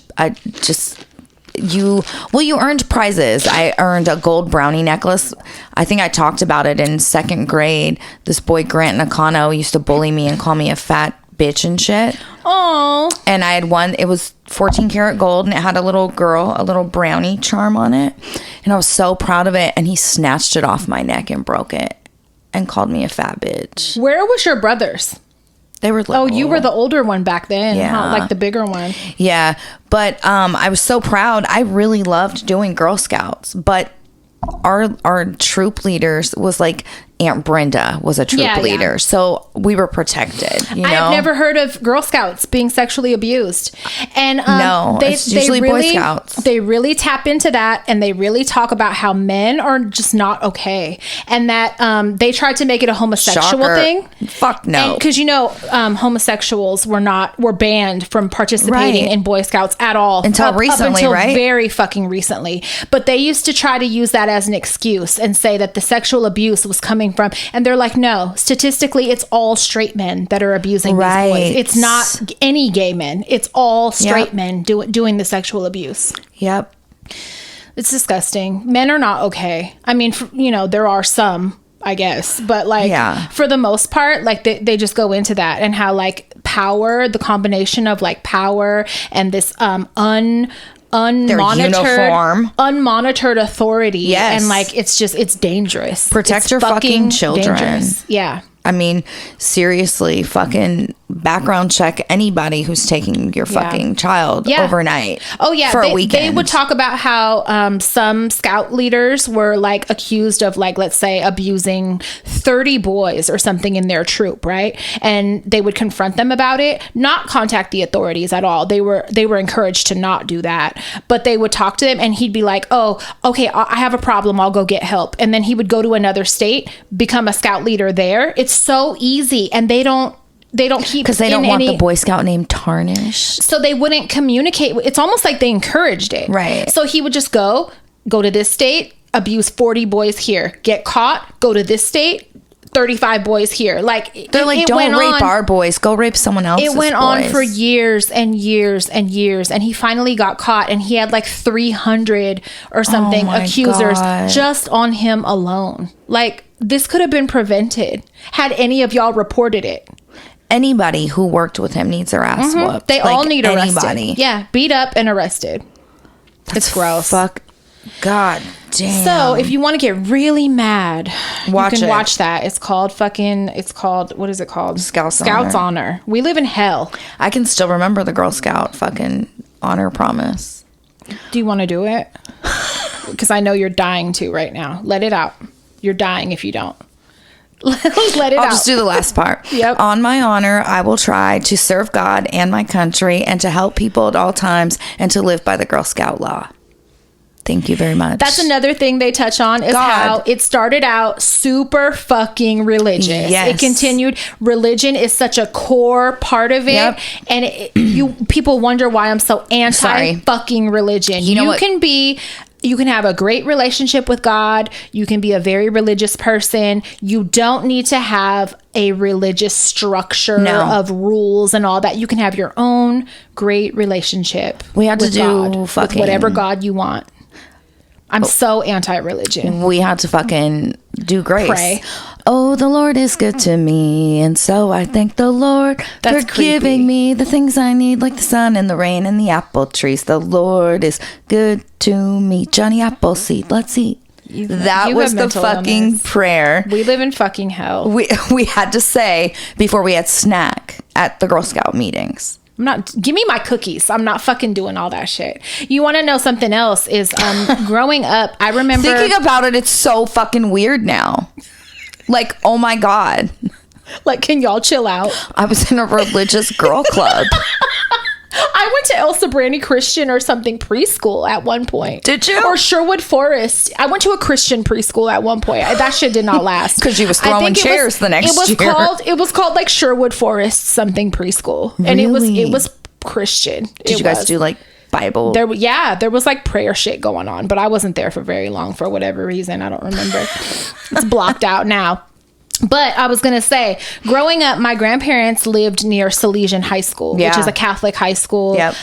You earned prizes. I earned a gold brownie necklace. I think I talked about it in 2nd grade. This boy, Grant Nakano, used to bully me and call me a fat bitch and shit. Oh. And I had one, it was 14 karat gold and it had a little brownie charm on it. And I was so proud of it. And he snatched it off my neck and broke it and called me a fat bitch. Where was your brothers? They were little. Oh, you were the older one back then. Yeah. Huh? Like the bigger one. Yeah. But I was so proud. I really loved doing Girl Scouts. But our troop leaders was like Aunt Brenda was a troop leader. So we were protected, you know? I've never heard of Girl Scouts being sexually abused. And no, it's usually Boy Scouts. They really tap into that and they really talk about how men are just not okay. And that they tried to make it a homosexual thing. Fuck no. Because, homosexuals were banned from participating in Boy Scouts at all. Until recently, right? Very fucking recently. But they used to try to use that as an excuse and say that the sexual abuse was coming from, and they're like, no, statistically it's all straight men that are abusing these boys. It's not any gay men. It's all straight men doing the sexual abuse. Yep. It's disgusting. Men are not okay. I mean, there are some, I guess, but for the most part, like they just go into that and how like power, the combination of like power and this unmonitored authority, and like it's dangerous. Protect your fucking children. Dangerous. Yeah. I mean, seriously, fucking background check anybody who's taking your fucking child overnight. Oh yeah, for a weekend. They would talk about how some scout leaders were like accused of like, let's say, abusing 30 boys or something in their troop, right? And they would confront them about it, not contact the authorities at all. They were encouraged to not do that, but they would talk to them, and he'd be like, "Oh, okay, I have a problem. I'll go get help." And then he would go to another state, become a scout leader there. It's so easy, and they don't keep, because they don't want the Boy Scout name tarnished, so they wouldn't communicate. It's almost like they encouraged it, right? So he would just go to this state, abuse 40 boys here, get caught, go to this state, 35 boys here. Like they're like, don't rape our boys, go rape someone else's boys. It went on for years and years and years, and he finally got caught, and he had like 300 or something accusers just on him alone. Like, this could have been prevented had any of y'all reported it. Anybody who worked with him needs their ass whooped. They all need arrested. Anybody. Yeah, beat up and arrested. It's gross. Fuck. God damn. So if you want to get really mad, you can watch that. It's called what is it called? Scouts Honor. We live in hell. I can still remember the Girl Scout fucking honor promise. Do you want to do it? Because I know you're dying to right now. Let it out. You're dying if you don't. Let it out. I'll just do the last part. Yep. On my honor, I will try to serve God and my country and to help people at all times and to live by the Girl Scout law. Thank you very much. That's another thing they touch on is how it started out super fucking religious. Yes. It continued. Religion is such a core part of it. Yep. And people wonder why I'm so anti fucking religion. You know what? You can have a great relationship with God. You can be a very religious person. You don't need to have a religious structure of rules and all that. You can have your own great relationship. We had to with do God, fucking with whatever God you want. I'm so anti-religion. We had to fucking do grace. Pray. Oh, the Lord is good to me, and so I thank the Lord for giving me the things I need, like the sun and the rain and the apple trees. The Lord is good to me. Johnny Appleseed, let's eat. That was the fucking prayer. We live in fucking hell. We had to say before we had snack at the Girl Scout meetings. give me my cookies. I'm not fucking doing all that shit. You want to know something else is growing up, I remember thinking about it, it's so fucking weird now. Like, oh my God. Like, can y'all chill out? I was in a religious girl club. I went to Elsa Brandy Christian or something preschool at one point. Did you? Or Sherwood Forest. I went to a Christian preschool at one point. That shit did not last. Because you was throwing chairs the next year. It was called like Sherwood Forest something preschool. And it was Christian. Did you guys do like Bible? There was like prayer shit going on, but I wasn't there for very long for whatever reason. I don't remember. It's blocked out now. But I was going to say, growing up, my grandparents lived near Salesian High School, which is a Catholic high school. Yep.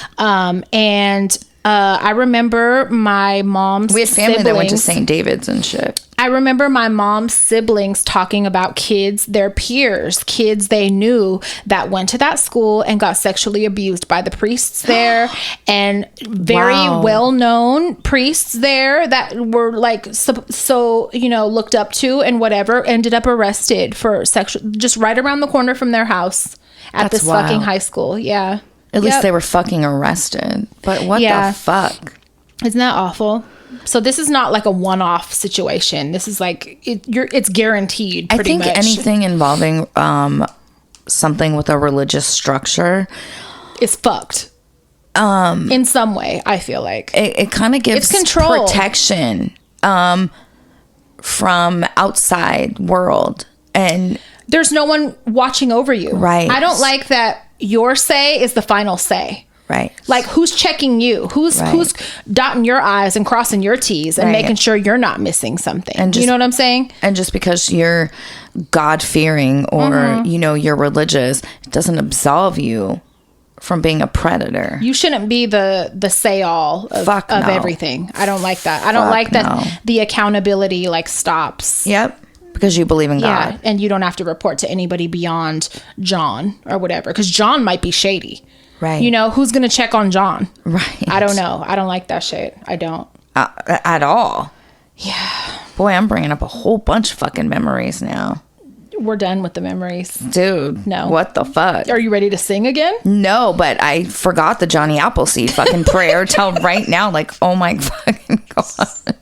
And I remember my mom's We had family siblings, that went to St. David's and shit. I remember my mom's siblings talking about kids, their peers, kids they knew that went to that school and got sexually abused by the priests there, and very well-known priests there that were like so looked up to and whatever, ended up arrested for sexual, just right around the corner from their house at this fucking high school. Yeah. At least they were fucking arrested. But what the fuck? Isn't that awful? So this is not like a one-off situation. This is like it's guaranteed. Pretty much. Anything involving something with a religious structure is fucked. In some way, I feel like it kind of gives control, protection from outside world, and there's no one watching over you. Right. I don't like that. Your say is the final say. Right. Like, who's checking you? Who's dotting your I's and crossing your T's and making sure you're not missing something? And you know what I'm saying? And just because you're God-fearing or, you're religious, it doesn't absolve you from being a predator. You shouldn't be the say-all of everything. I don't like that. I don't like that the accountability, like, stops. Yep. Because you believe in God. Yeah, and you don't have to report to anybody beyond John or whatever. Because John might be shady. Right. Who's going to check on John? Right. I don't know. I don't like that shit. I don't. At all. Yeah. Boy, I'm bringing up a whole bunch of fucking memories now. We're done with the memories. Dude. No. What the fuck? Are you ready to sing again? No, but I forgot the Johnny Appleseed fucking prayer till right now. Like, oh my fucking God.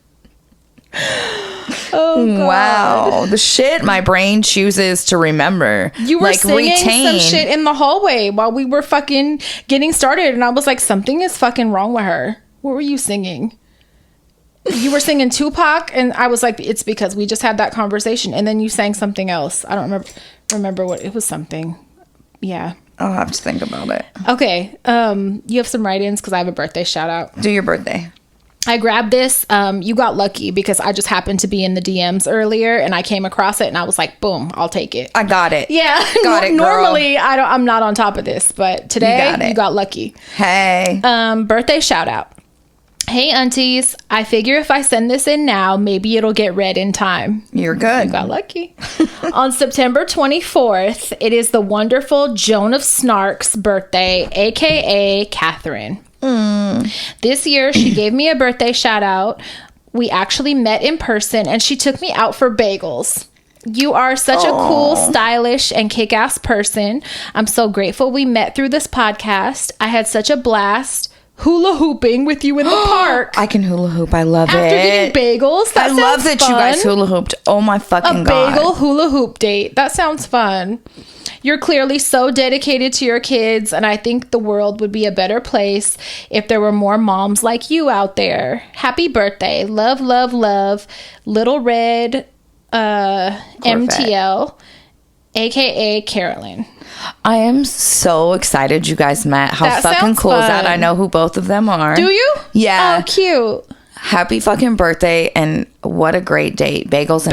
Oh, God. Wow. The shit my brain chooses to remember. You were singing some shit in the hallway while we were fucking getting started. And I was like, something is fucking wrong with her. What were you singing? You were singing Tupac. And I was like, it's because we just had that conversation. And then you sang something else. I don't remember what it was. Something. Yeah. I'll have to think about it. Okay. You have some write-ins because I have a birthday shout out. Do your birthday. I grabbed this. You got lucky because I just happened to be in the DMs earlier and I came across it and I was like, boom, I'll take it. I got it. Yeah. Got it, girl. Normally I'm not on top of this, but today you got lucky. Hey. Birthday shout out. Hey aunties, I figure if I send this in now, maybe it'll get read in time. You're good. You got lucky. On September 24th, it is the wonderful Joan of Snark's birthday, aka Catherine. This year, she gave me a birthday shout out. We actually met in person and she took me out for bagels. You are such a cool, stylish, and kick-ass person. I'm so grateful we met through this podcast. I had such a blast hula hooping with you in the park. I can hula hoop. I love it. After getting bagels. I love that you guys hula hooped. Oh my fucking God. A bagel hula hoop date. That sounds fun. You're clearly so dedicated to your kids, and I think the world would be a better place if there were more moms like you out there. Happy birthday. Love, love, love. Little Red MTL, aka Carolyn. I am so excited you guys met. How fucking cool is that? I know who both of them are. Do you? Yeah. Oh, cute. Happy fucking birthday, and what a great date. Bagels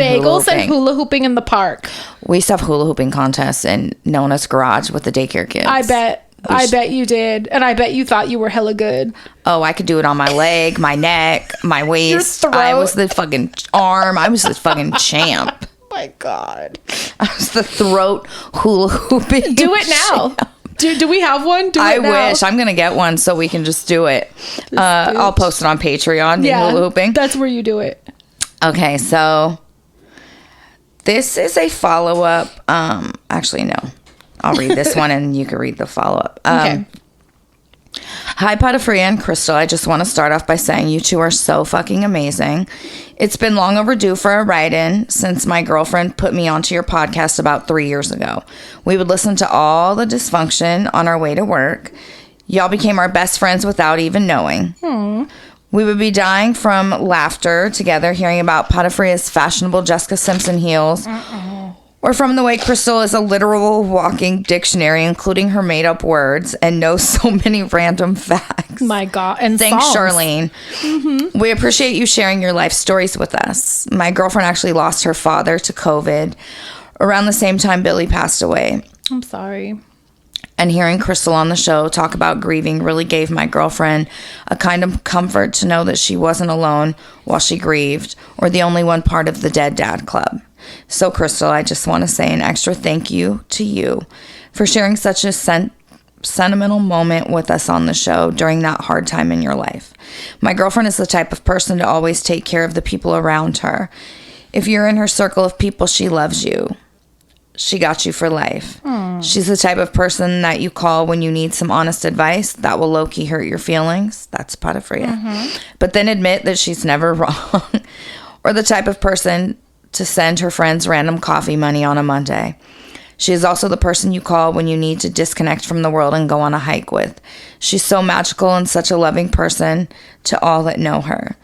and hula hooping in the park. We used to have hula hooping contests in Nona's garage with the daycare kids. I bet you did. And I bet you thought you were hella good. Oh, I could do it on my leg, my neck, my waist. Your throat. I was the fucking arm. I was the fucking champ. My God. I was the throat hula hooping. Do it now. Do we have one? I wish. I'm going to get one so we can just do it. I'll post it on Patreon. Yeah, hula hooping. That's where you do it. Okay, so this is a follow-up. Actually, no. I'll read this one and you can read the follow-up. Okay. Hi, Potafria and Crystal. I just want to start off by saying you two are so fucking amazing. It's been long overdue for a write-in since my girlfriend put me onto your podcast about 3 years ago. We would listen to all the Dysfunction on our way to work. Y'all became our best friends without even knowing. We would be dying from laughter together hearing about Potafria's fashionable Jessica Simpson heels. Or from the way Crystal is a literal walking dictionary, including her made-up words, and knows so many random facts. My God. And thanks, songs. Charlene. Mm-hmm. We appreciate you sharing your life stories with us. My girlfriend actually lost her father to COVID around the same time Billy passed away. I'm sorry. And hearing Crystal on the show talk about grieving really gave my girlfriend a kind of comfort to know that she wasn't alone while she grieved, or the only one part of the Dead Dad Club. So, Crystal, I just want to say an extra thank you to you for sharing such a sentimental moment with us on the show during that hard time in your life. My girlfriend is the type of person to always take care of the people around her. If you're in her circle of people, she loves you. She got you for life. She's the type of person that you call when you need some honest advice that will low-key hurt your feelings. That's Potafria. But then admit that she's never wrong. Or the type of person to send her friends random coffee money on a Monday. She is also the person you call when you need to disconnect from the world and go on a hike with. She's so magical and such a loving person to all that know her.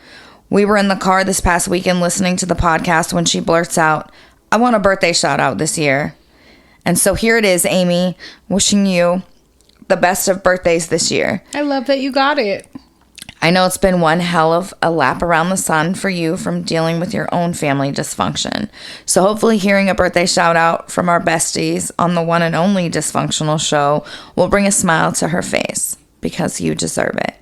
We were in the car this past weekend listening to the podcast when she blurts out, "I want a birthday shout out this year." And so here it is, Amy, wishing you the best of birthdays this year. I love that you got it. I know it's been one hell of a lap around the sun for you from dealing with your own family dysfunction. So hopefully hearing a birthday shout out from our besties on the one and only Dysfunctional show will bring a smile to her face, because you deserve it.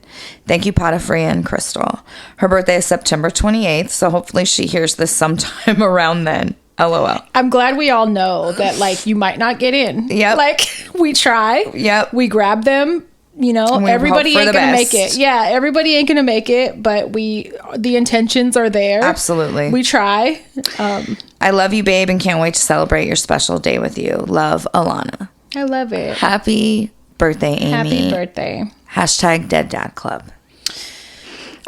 Thank you, Potafria and Crystal. Her birthday is September 28th, so hopefully she hears this sometime around then. LOL. I'm glad we all know that, like, you might not get in. Yep. Like, we try. Yep. We grab them. You know, everybody ain't gonna make it. Yeah, everybody ain't gonna make it, but the intentions are there. Absolutely. We try. I love you, babe, and can't wait to celebrate your special day with you. Love, Alana. I love it. Happy birthday, Amy. Happy birthday. Hashtag Dead Dad Club.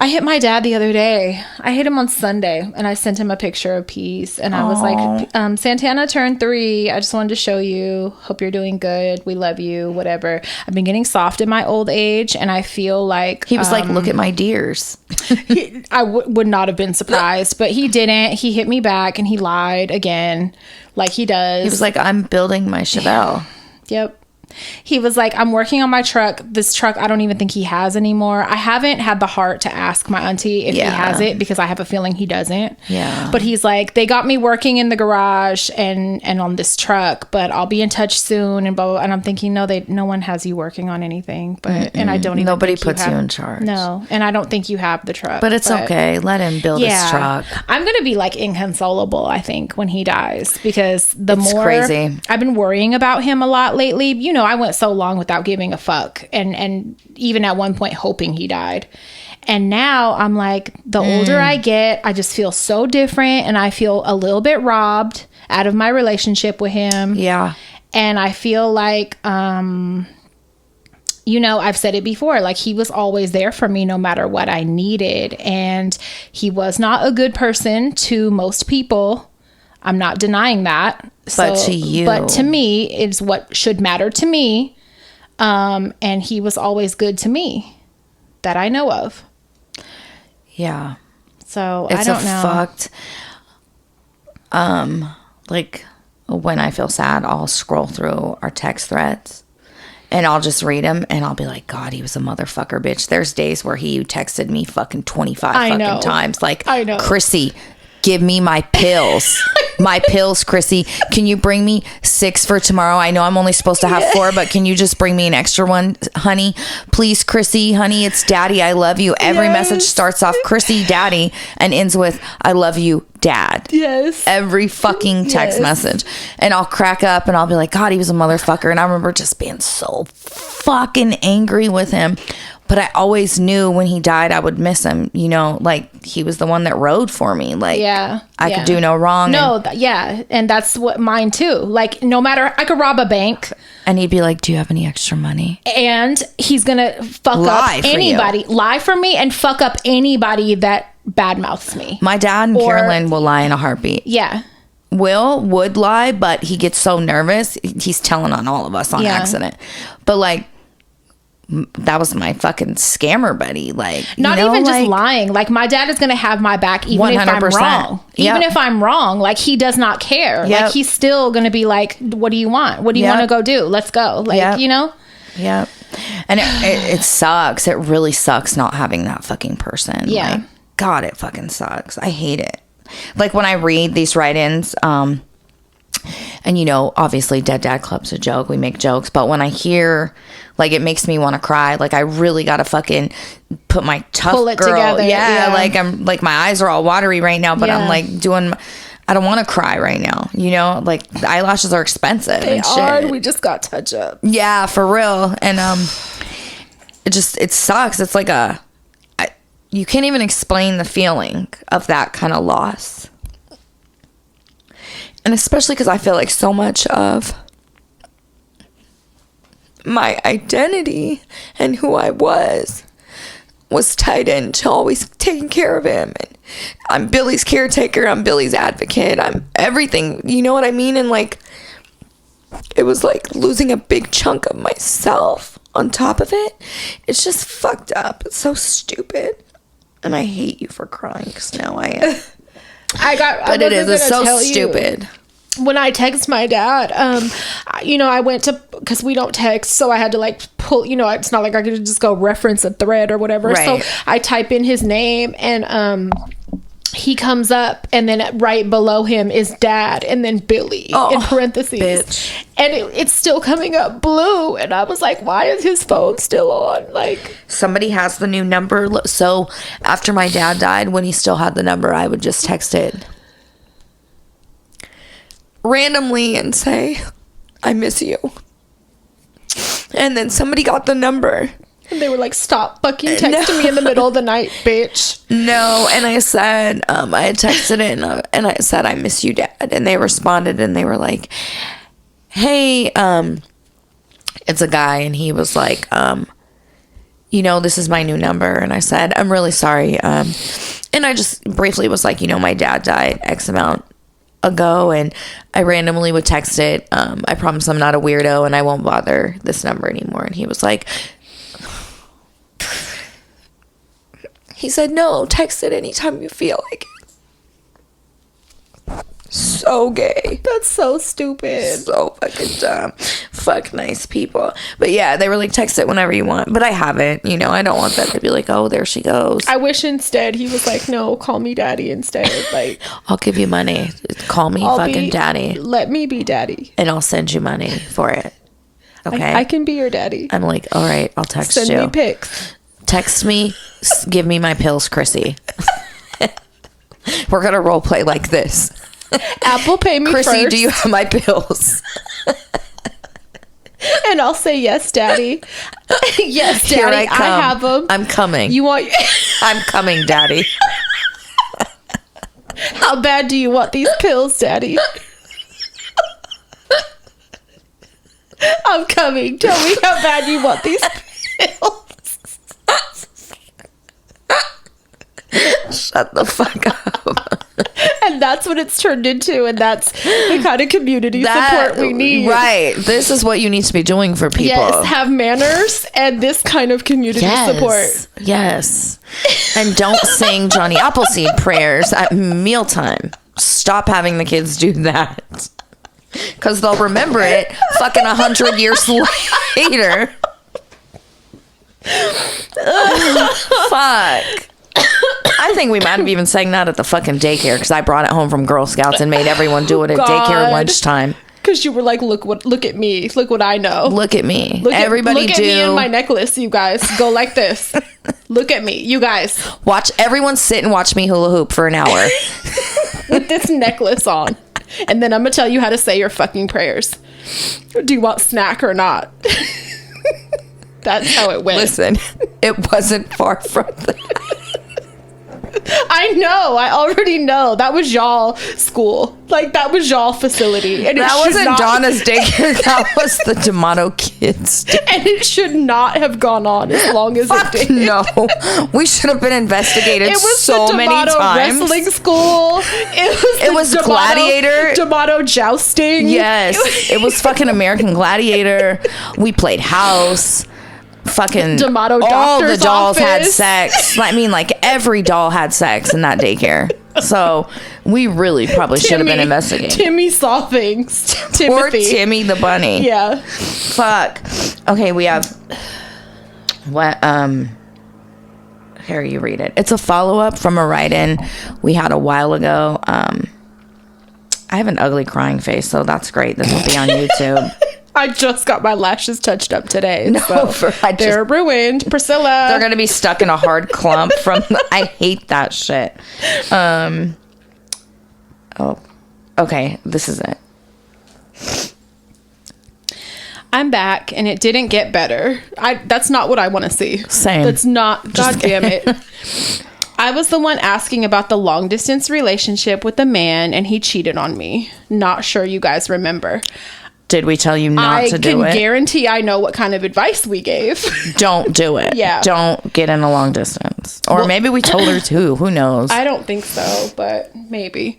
I hit my dad the other day. I hit him on Sunday, and I sent him a picture of peace. And I was like, Santana turned 3. I just wanted to show you. Hope you're doing good. We love you. Whatever. I've been getting soft in my old age, and I feel like... He was like, look at my deers. I would not have been surprised, but he didn't. He hit me back, and he lied again, like he does. He was like, I'm building my Chevelle. Yep. He was like, I'm working on my truck. This truck, I don't even think he has anymore. I haven't had the heart to ask my auntie if he has it, because I have a feeling he doesn't. Yeah. But he's like, they got me working in the garage and on this truck, but I'll be in touch soon and blah, blah, blah. And I'm thinking, no one has you working on anything. But and I don't even Nobody think puts you in charge. No. And I don't think you have the truck. But it's okay. Let him build his truck. I'm going to be like inconsolable, I think, when he dies, because it's more crazy. I've been worrying about him a lot lately. You know, I went so long without giving a fuck, and even at one point hoping he died. And now I'm like, the older I get, I just feel so different, and I feel a little bit robbed out of my relationship with him. Yeah. And I feel like you know, I've said it before, like, he was always there for me no matter what I needed, and he was not a good person to most people. I'm not denying that. But to you. But to me, it's what should matter to me. And he was always good to me that I know of. Yeah. So It's I don't know. fucked. Like, when I feel sad, I'll scroll through our text threads and I'll just read them and I'll be like, God, he was a motherfucker, bitch. There's days where he texted me fucking 25 fucking times. Like, I know. Chrissy, give me my pills. My pills, Chrissy. Can you bring me 6 for tomorrow? I know I'm only supposed to have 4, but can you just bring me an extra one, honey? Please, Chrissy, honey, it's daddy. I love you. Every message starts off Chrissy, daddy, and ends with, I love you, dad. Yes. Every fucking text message. And I'll crack up and I'll be like, God, he was a motherfucker. And I remember just being so fucking angry with him. But I always knew when he died, I would miss him. You know, like he was the one that rode for me. Like, I could do no wrong. No, and that's what mine too. Like, no matter, I could rob a bank. And he'd be like, do you have any extra money? And he's going to lie for me and fuck up anybody that badmouths me. My dad and Carolyn will lie in a heartbeat. Yeah. Will would lie, but he gets so nervous. He's telling on all of us on accident. But like, that was my fucking scammer buddy. Like, not even just lying. Like, my dad is going to have my back even 100%. If I'm wrong. Even if I'm wrong, like, he does not care. Like, he's still going to be like, what do you want? What do you want to go do? Let's go. Like, you know? Yep. And it sucks. It really sucks not having that fucking person. Yeah. Like, God, it fucking sucks. I hate it. Like, when I read these write-ins, and, you know, obviously Dead Dad Club's a joke. We make jokes. But when I hear, like, it makes me want to cry. Like, I really got to fucking put my tough pull it girl. Together. Yeah, like, I'm, like, my eyes are all watery right now. But I'm, like, I don't want to cry right now. You know? Like, the eyelashes are expensive. They are. We just got touch up. Yeah, for real. And, it sucks. It's like you can't even explain the feeling of that kind of loss. And especially because I feel like so much of my identity and who I was tied into always taking care of him. And I'm Billy's caretaker. I'm Billy's advocate. I'm everything. You know what I mean? And like, it was like losing a big chunk of myself on top of it. It's just fucked up. It's so stupid. And I hate you for crying because now I am. But it is. It's so stupid. When I text my dad, you know, I went to, because we don't text, so I had to like pull, you know, it's not like I could just go reference a thread or whatever. Right. So I type in his name and he comes up, and then right below him is Dad, and then Billy in parentheses. Bitch. And it's still coming up blue. And I was like, why is his phone still on? Like, somebody has the new number. So after my dad died, when he still had the number, I would just text it randomly and say, I miss you. And then somebody got the number. And they were like, stop fucking texting me in the middle of the night, bitch. No. And I said, I had texted it and I said, I miss you, Dad. And they responded and they were like, hey, it's a guy. And he was like, you know, this is my new number. And I said, I'm really sorry. And I just briefly was like, you know, my dad died X amount ago, and I randomly would text it. I promise I'm not a weirdo and I won't bother this number anymore. And he was like, he said, no, text it anytime you feel like it. So gay. That's so stupid. So fucking dumb. Fuck nice people. But yeah, they were like, text it whenever you want. But I haven't, you know, I don't want that to be like, oh, there she goes. I wish instead he was like, no, call me daddy instead. Like, I'll give you money. Call me daddy. Let me be daddy. And I'll send you money for it. Okay? I can be your daddy. I'm like, all right, I'll text you. Send me pics. Text me, give me my pills, Chrissy. We're going to role play like this. Apple Pay me Chrissy, first. do you have my pills? And I'll say, yes, Daddy. Yes, Daddy, Here I have them. I'm coming. You want... I'm coming, Daddy. How bad do you want these pills, Daddy? I'm coming. Tell me how bad you want these pills. Shut the fuck up. And that's what it's turned into, and that's the kind of community support we need. Right. This is what you need to be doing for people. Yes, have manners and this kind of community support. Yes. And don't sing Johnny Appleseed prayers at mealtime. Stop having the kids do that. Because they'll remember it fucking 100 years later. Fuck. I think we might have even sang that at the fucking daycare, because I brought it home from Girl Scouts and made everyone do it at daycare lunchtime. Because you were like, look at me. Look what I know. Look at me. Look at me and my necklace, you guys. Go like this. Look at me, you guys. Watch everyone sit and watch me hula hoop for an hour. With this necklace on. And then I'm going to tell you how to say your fucking prayers. Do you want snack or not? That's how it went. Listen, it wasn't far from that. I know. I already know. That was y'all school. Like, that was y'all facility. And That wasn't Donna's daycare. That was the D'Amato kids. And it should not have gone on as long as it did. No. We should have been investigated so many times. Wrestling school. It was Gladiator. D'Amato jousting. Yes. It was fucking American Gladiator. We played house. Fucking D'Amato all the doctor's dolls had office. sex. I mean, like every doll had sex in that daycare. So we really probably should have been investigating. Timmy saw things. Poor Timothy. Timmy the bunny. Yeah. Fuck. Okay, we have what? Here, you read it. It's a follow-up from a write-in we had a while ago. I have an ugly crying face, so that's great. This will be on YouTube. I just got my lashes touched up today. No, So they're ruined. Priscilla. They're gonna be stuck in a hard clump from. I hate that shit. Oh, okay. This is it. I'm back, and it didn't get better. That's not what I want to see. Same. That's not. God damn it. I was the one asking about the long distance relationship with the man, and he cheated on me. Not sure you guys remember. Did we tell you not to do it? I can guarantee I know what kind of advice we gave. Don't do it. Yeah. Don't get in a long distance. Or maybe we told her to. Who knows? I don't think so, but maybe.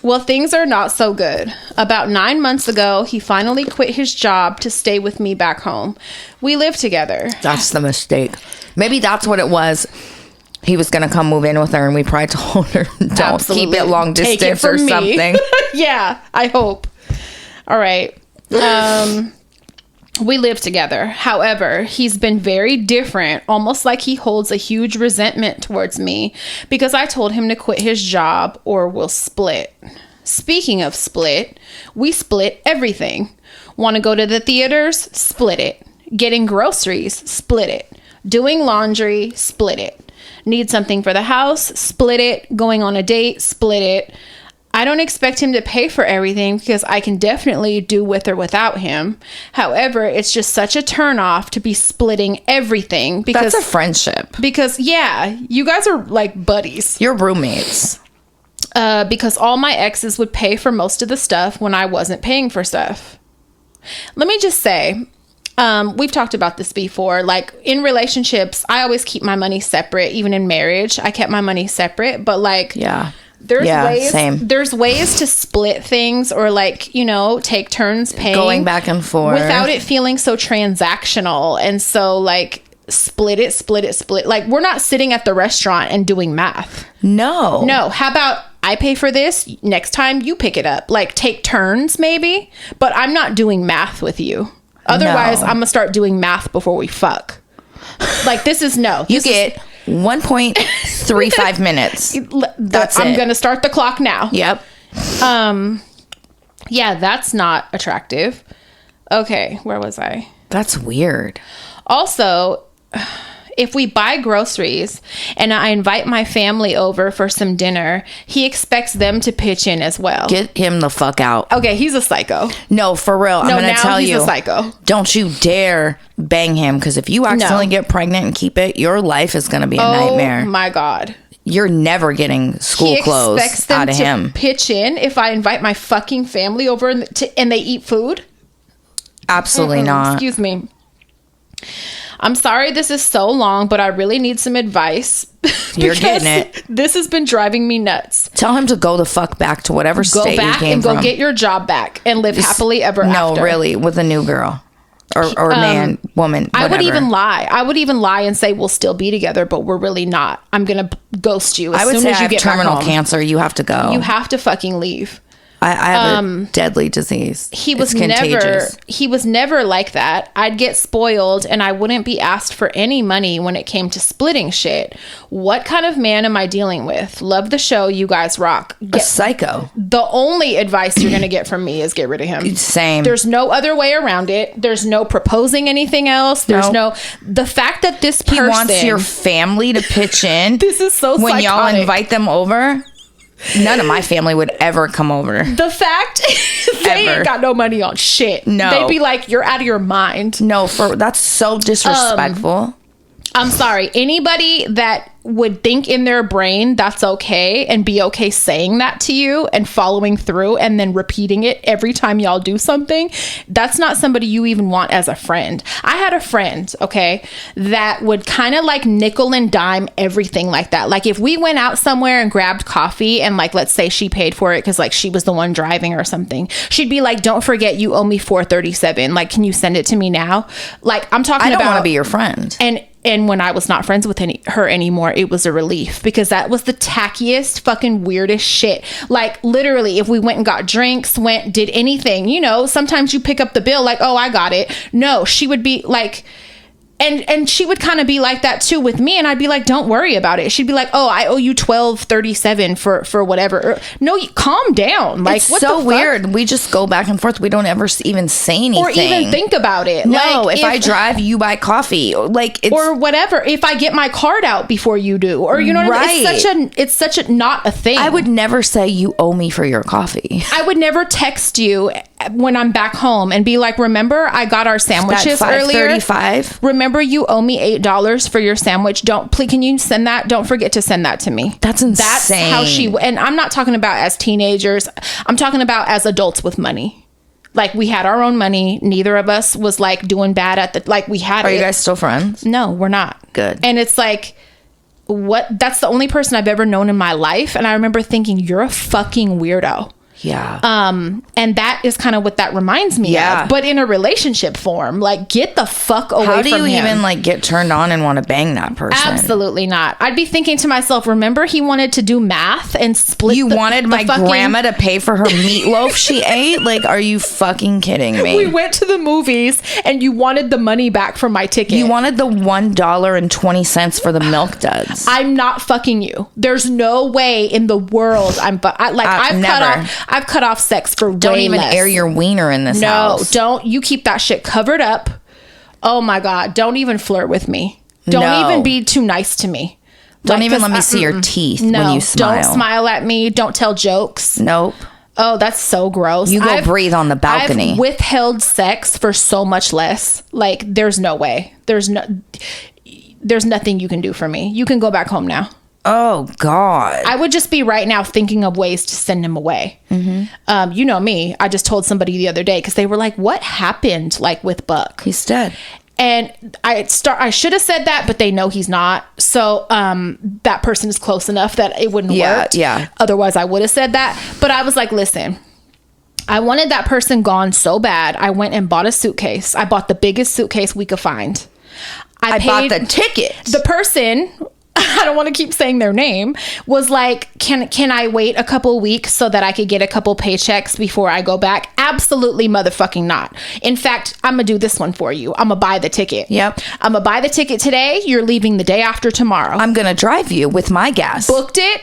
Well, things are not so good. About 9 months ago, he finally quit his job to stay with me back home. We live together. That's the mistake. Maybe that's what it was. He was going to come move in with her, and we probably told her, don't Absolutely. keep it long Take it distance or from me. something. Yeah, I hope. All right. We live together. However, he's been very different, almost like he holds a huge resentment towards me because I told him to quit his job or we'll split. Speaking of split, we split everything. Want to go to the theaters? Split it. Getting groceries? Split it. Doing laundry? Split it. Need something for the house? Split it. Going on a date? Split it. I don't expect him to pay for everything because I can definitely do with or without him. However, it's just such a turnoff to be splitting everything because That's a friendship. Because yeah, you guys are like buddies. You're roommates. Because all my exes would pay for most of the stuff when I wasn't paying for stuff. Let me just say, we've talked about this before. Like in relationships, I always keep my money separate. Even in marriage, I kept my money separate. But like, Yeah. There's ways to split things or like, you know, take turns paying. Going back and forth. Without it feeling so transactional. And so like split it. Like we're not sitting at the restaurant and doing math. No. How about I pay for this, next time you pick it up? Like take turns maybe, but I'm not doing math with you. Otherwise, No. I'm gonna start doing math before we fuck. Like this is no. You get 1.35 minutes. That's I'm it. gonna start the clock now. Yep. Yeah, that's not attractive. Okay, where was I? That's weird. Also, if we buy groceries and I invite my family over for some dinner, he expects them to pitch in as well. Get him the fuck out. Okay, he's a psycho. No, for real. I'm going to tell he's you. a psycho. Don't you dare bang him, because if you accidentally get pregnant and keep it, your life is going to be a nightmare. Oh my God. You're never getting school clothes out of him. Pitch in if I invite my fucking family over and they eat food? Absolutely not. Excuse me. I'm sorry this is so long, but I really need some advice. You're getting it. This has been driving me nuts. Tell him to go the fuck back to whatever state Go he back came and from. go get your job back and live happily ever after. No, really, with a new girl. Or man, woman, whatever. I would even lie. I would even lie and say we'll still be together, but we're really not. I'm going to ghost you as I would soon say as I you have get back terminal home. cancer. You have to go. You have to fucking leave. I have a deadly disease. He was It's never contagious. like that. I'd get spoiled and I wouldn't be asked for any money when it came to splitting shit. What kind of man am I dealing with? Love the show. You guys rock. A psycho. The only advice you're going to get from me is get rid of him. Same. There's no other way around it. There's no proposing anything else. There's the fact that this person He wants your family to pitch in. This is so when y'all psychotic. invite them over. None of my family would ever come over. The fact they ain't got no money on shit. No. They'd be like, you're out of your mind. No, that's so disrespectful. I'm sorry. Anybody that would think in their brain that's okay and be okay saying that to you and following through and then repeating it every time y'all do something, that's not somebody you even want as a friend. I had a friend, okay, that would kind of like nickel and dime everything like that. Like if we went out somewhere and grabbed coffee and like, let's say she paid for it because like she was the one driving or something, she'd be like, don't forget you owe me $4.37. Like, can you send it to me now? Like, I'm talking about... I don't want to be your friend. And when I was not friends with her anymore, it was a relief because that was the tackiest, fucking weirdest shit. Like literally, if we went and got drinks, did anything, you know, sometimes you pick up the bill like, oh, I got it. No, she would be like... And she would kind of be like that too with me, and I'd be like, "Don't worry about it." She'd be like, "Oh, I owe you $12.37 for whatever." No, calm down. Like, it's what so the fuck? Weird. We just go back and forth. We don't ever even say anything or even think about it. No, like, if I drive, you buy coffee, like it's, or whatever. If I get my card out before you do, or you know what I mean? It's such a not a thing. I would never say you owe me for your coffee. I would never text you when I'm back home and be like, "Remember, I got our sandwiches earlier. $5.35. Remember, you owe me $8 for your sandwich. Can you send that? Don't forget to send that to me." That's insane. That's how and I'm not talking about as teenagers. I'm talking about as adults with money. Like we had our own money. Neither of us was like doing bad at the, like we had. Are you guys still friends? No, we're not. Good. And it's like, what? That's the only person I've ever known in my life. And I remember thinking, you're a fucking weirdo. Yeah. And that is kind of what that reminds me of, but in a relationship form. Like, get the fuck away from him. How do you even like get turned on and want to bang that person? Absolutely not. I'd be thinking to myself, remember he wanted to do math and split. You wanted my grandma to pay for her meatloaf she ate? Like, are you fucking kidding me? We went to the movies and you wanted the money back from my ticket. You wanted the $1.20 for the Milk Duds. I'm not fucking you. There's no way in the world I've cut off sex for don't way even less. Air your wiener in this house. No, don't. You keep that shit covered up. Oh my God. Don't even flirt with me. Don't even be too nice to me. Don't even let me see your teeth when you smile. Don't smile at me. Don't tell jokes. Nope. Oh, that's so gross. You go breathe on the balcony. I've withheld sex for so much less. Like, there's no way. There's nothing you can do for me. You can go back home now. Oh God. I would just be right now thinking of ways to send him away. Mm-hmm. You know me. I just told somebody the other day because they were like, what happened like with Buck? He's dead. And I should have said that, but they know he's not. So that person is close enough that it wouldn't work. Yeah. Otherwise I would have said that. But I was like, listen, I wanted that person gone so bad. I went and bought a suitcase. I bought the biggest suitcase we could find. I bought the ticket. The person, I don't want to keep saying their name, was like, can I wait a couple weeks so that I could get a couple paychecks before I go back? Absolutely motherfucking not. In fact, I'm going to do this one for you. I'm going to buy the ticket. Yep. I'm going to buy the ticket today. You're leaving the day after tomorrow. I'm going to drive you with my gas. Booked it.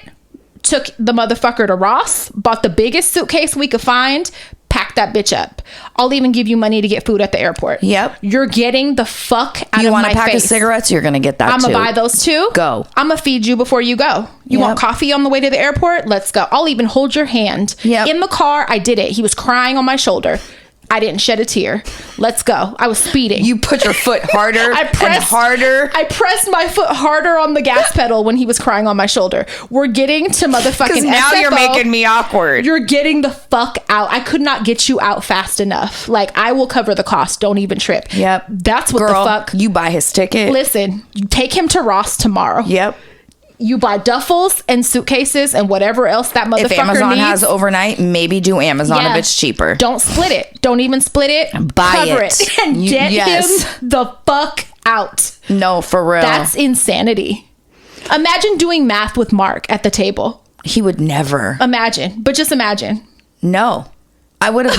Took the motherfucker to Ross. Bought the biggest suitcase we could find. Pack that bitch up. I'll even give you money to get food at the airport. Yep. You're getting the fuck out of my face. You want a pack of cigarettes? You're going to get that I'm going to buy those too. Go. I'm going to feed you before you go. You want coffee on the way to the airport? Let's go. I'll even hold your hand. Yep. In the car, I did it. He was crying on my shoulder. I didn't shed a tear. Let's go. I was speeding. You put your foot harder and harder. I pressed my foot harder on the gas pedal when he was crying on my shoulder. We're getting to motherfucking Because now SFO. You're making me awkward. You're getting the fuck out. I could not get you out fast enough. Like, I will cover the cost. Don't even trip. Yep. That's what Girl, the fuck. You buy his ticket. Listen, you take him to Ross tomorrow. Yep. You buy duffels and suitcases and whatever else that motherfucker needs. If Amazon has overnight, maybe do Amazon if it's cheaper. Don't split it. Don't even split it. Cover it. And get him the fuck out. No, for real. That's insanity. Imagine doing math with Mark at the table. He would never. Imagine. But just imagine. No. I would have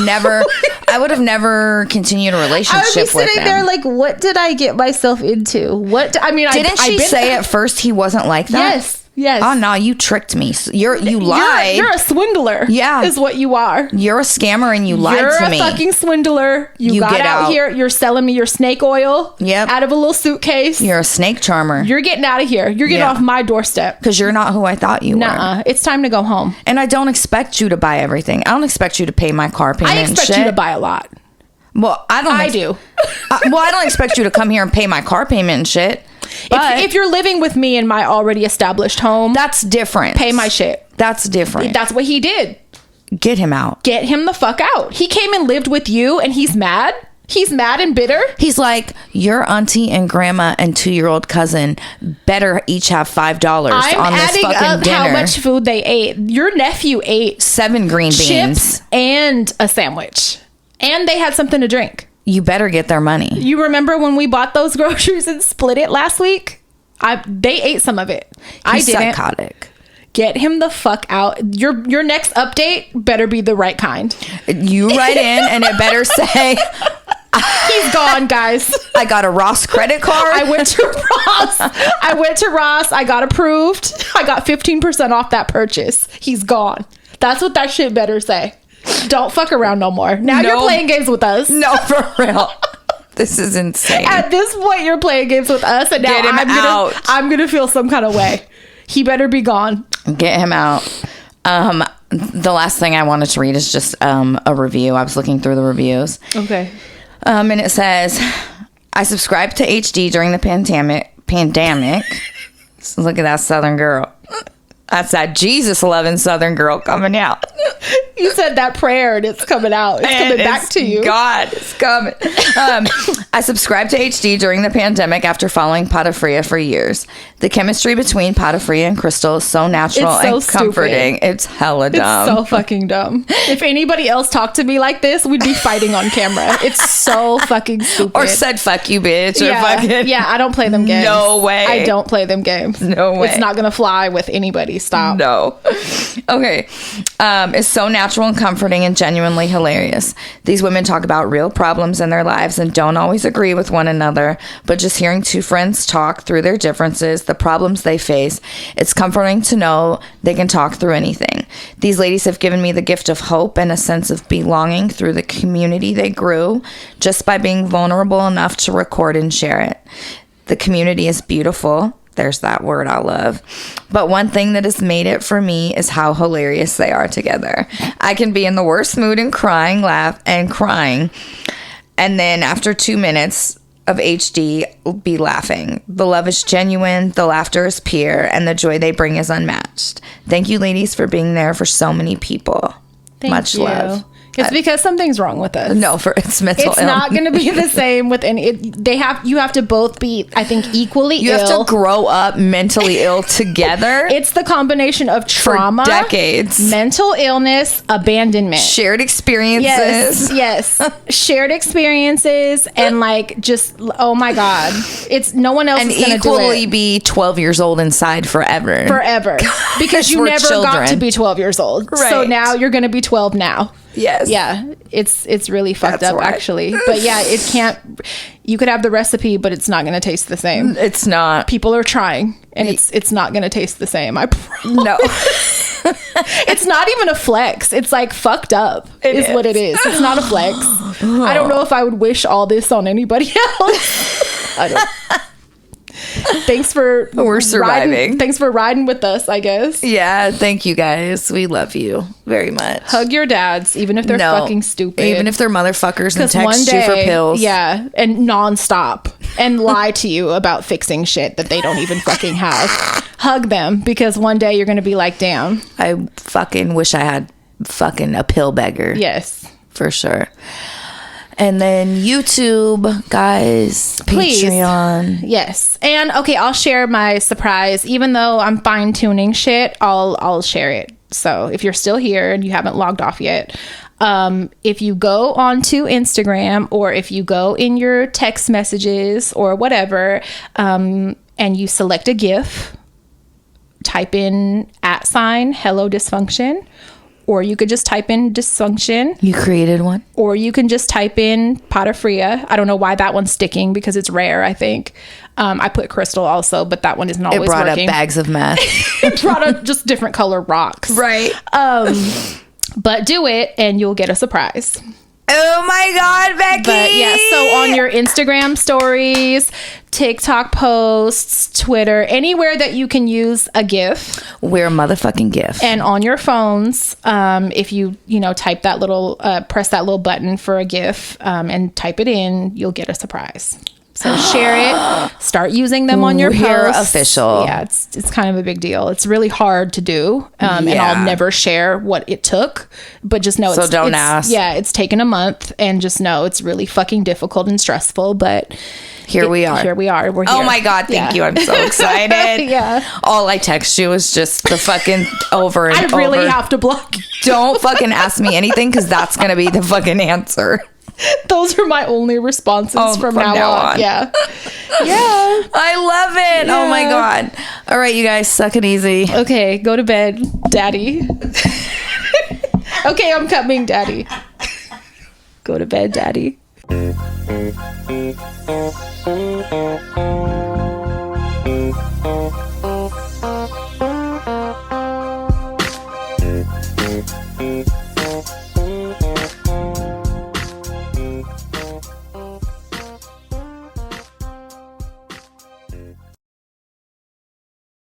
never continued a relationship with him. I would be sitting there like, what did I get myself into? Didn't she say at first he wasn't like that? Yes. Oh no, you tricked me. You lied. You're a swindler. Yeah. Is what you are. You're a scammer and you lied to me. You're a fucking swindler. You got get out here. You're selling me your snake oil. Yep. Out of a little suitcase. You're a snake charmer. You're getting out of here. You're getting off my doorstep. Because you're not who I thought you Nuh-uh. were. It's time to go home. And I don't expect you to buy everything. I don't expect you to pay my car payment. I expect you to buy a lot. Well, I do. I don't expect you to come here and pay my car payment and shit. But If you're living with me in my already established home, that's different. pay my shit. That's different. That's what he did. Get him out. Get him the fuck out. He came and lived with you and he's mad. He's mad and bitter. He's like, your auntie and grandma and 2-year-old cousin better each have $5 I'm on this adding fucking up dinner. how much food they ate. Your nephew ate 7 green beans. chips and a sandwich. And they had something to drink. You better get their money. You remember when we bought those groceries and split it last week? They ate some of it. I didn't. Psychotic. Get him the fuck out. Your next update better be the right kind. You write in and it better say, He's gone, guys. I got a Ross credit card. I went to Ross. I got approved. I got 15% off that purchase. He's gone. That's what that shit better say. Don't fuck around no more. Now you're playing games with us. No, for real. This is insane. At this point, you're playing games with us, and now Get him out. I'm gonna feel some kind of way. He better be gone. Get him out. The last thing I wanted to read is just a review. I was looking through the reviews. Okay. And it says, I subscribed to HD during the pandemic. So look at that Southern girl. That's that Jesus-loving Southern girl coming out. You said that prayer and it's coming out. It's coming back to you. God, it's coming. I subscribed to HD during the pandemic after following Patafria for years. The chemistry between Patafria and Crystal is so natural It's so and comforting. stupid. It's hella dumb. It's so fucking dumb. If anybody else talked to me like this, we'd be fighting on camera. It's so fucking stupid. Or said, fuck you, bitch. Or fucking... Yeah, I don't play them games. No way. I don't play them games. No way. It's not going to fly with anybody. Stop. No. Okay. It's so natural and comforting and genuinely hilarious. These women talk about real problems in their lives and don't always agree with one another, but just hearing two friends talk through their differences, the problems they face, it's comforting to know they can talk through anything. These ladies have given me the gift of hope and a sense of belonging through the community they grew just by being vulnerable enough to record and share it. The community is beautiful. There's that word I love. But one thing that has made it for me is how hilarious they are together. I can be in the worst mood and laugh and crying. And then after 2 minutes of HD, be laughing. The love is genuine, the laughter is pure, and the joy they bring is unmatched. Thank you, ladies, for being there for so many people. Much love. It's because something's wrong with us. No, it's mental illness. It's not going to be the same with any. You have to both be, I think, equally ill. You have to grow up mentally ill together. It's the combination of trauma, for decades, mental illness, abandonment, shared experiences. Yes. Shared experiences, and like just oh my god, it's no one else and is going to do equally it. Be 12 years old inside forever, because you never children. got to be 12 years old, right. So now you're going to be 12 now. Yes. Yeah. It's really fucked That's up, right. actually. But yeah, it can't. You could have the recipe, but it's not going to taste the same. It's not. People are trying, and it's not going to taste the same. I promise. No. It's not even a flex. It's like fucked up. Is what it is. It's not a flex. I don't know if I would wish all this on anybody else. I don't. Thanks for We're surviving. Thanks for riding with us, I guess. Yeah, thank you guys. We love you very much. Hug your dads, even if they're fucking stupid. Even if they're motherfuckers and one text day, you for pills. Yeah, and nonstop. And lie to you about fixing shit that they don't even fucking have. Hug them, because one day you're going to be like, damn. I fucking wish I had fucking a pill beggar. Yes. For sure. And then YouTube, guys, Please. Patreon. Yes. And okay, I'll share my surprise. Even though I'm fine tuning shit, I'll share it. So if you're still here and you haven't logged off yet, if you go onto Instagram, or if you go in your text messages or whatever, and you select a GIF, type in @hello dysfunction. Or you could just type in Dysfunction. You created one? Or you can just type in Patafria. I don't know why that one's sticking, because it's rare, I think. I put crystal also, but that one isn't always It brought working. up bags of meth. It brought up just different color rocks. Right. But do it and you'll get a surprise. Oh my God, Becky. But yeah, so on your Instagram stories, TikTok posts, Twitter, anywhere that you can use a GIF. We're a motherfucking GIF. And on your phones, if you type that little, press that little button for a GIF and type it in, you'll get a surprise. So share it, start using them on your We're posts. official. Yeah, it's kind of a big deal. It's really hard to do, and I'll never share what it took. But just know, don't ask. Yeah, it's taken a month, and just know it's really fucking difficult and stressful. But Here we are. Here we are. We're here. Oh my God, thank you. I'm so excited. Yeah. All I text you is just the fucking over and over. I really have to block. Don't fucking ask me anything because that's going to be the fucking answer. Those are my only responses from now on. Yeah. Yeah. I love it. Yeah. Oh my God. All right, you guys, suck it easy. Okay, go to bed, Daddy. Okay, I'm coming, Daddy. Go to bed, Daddy.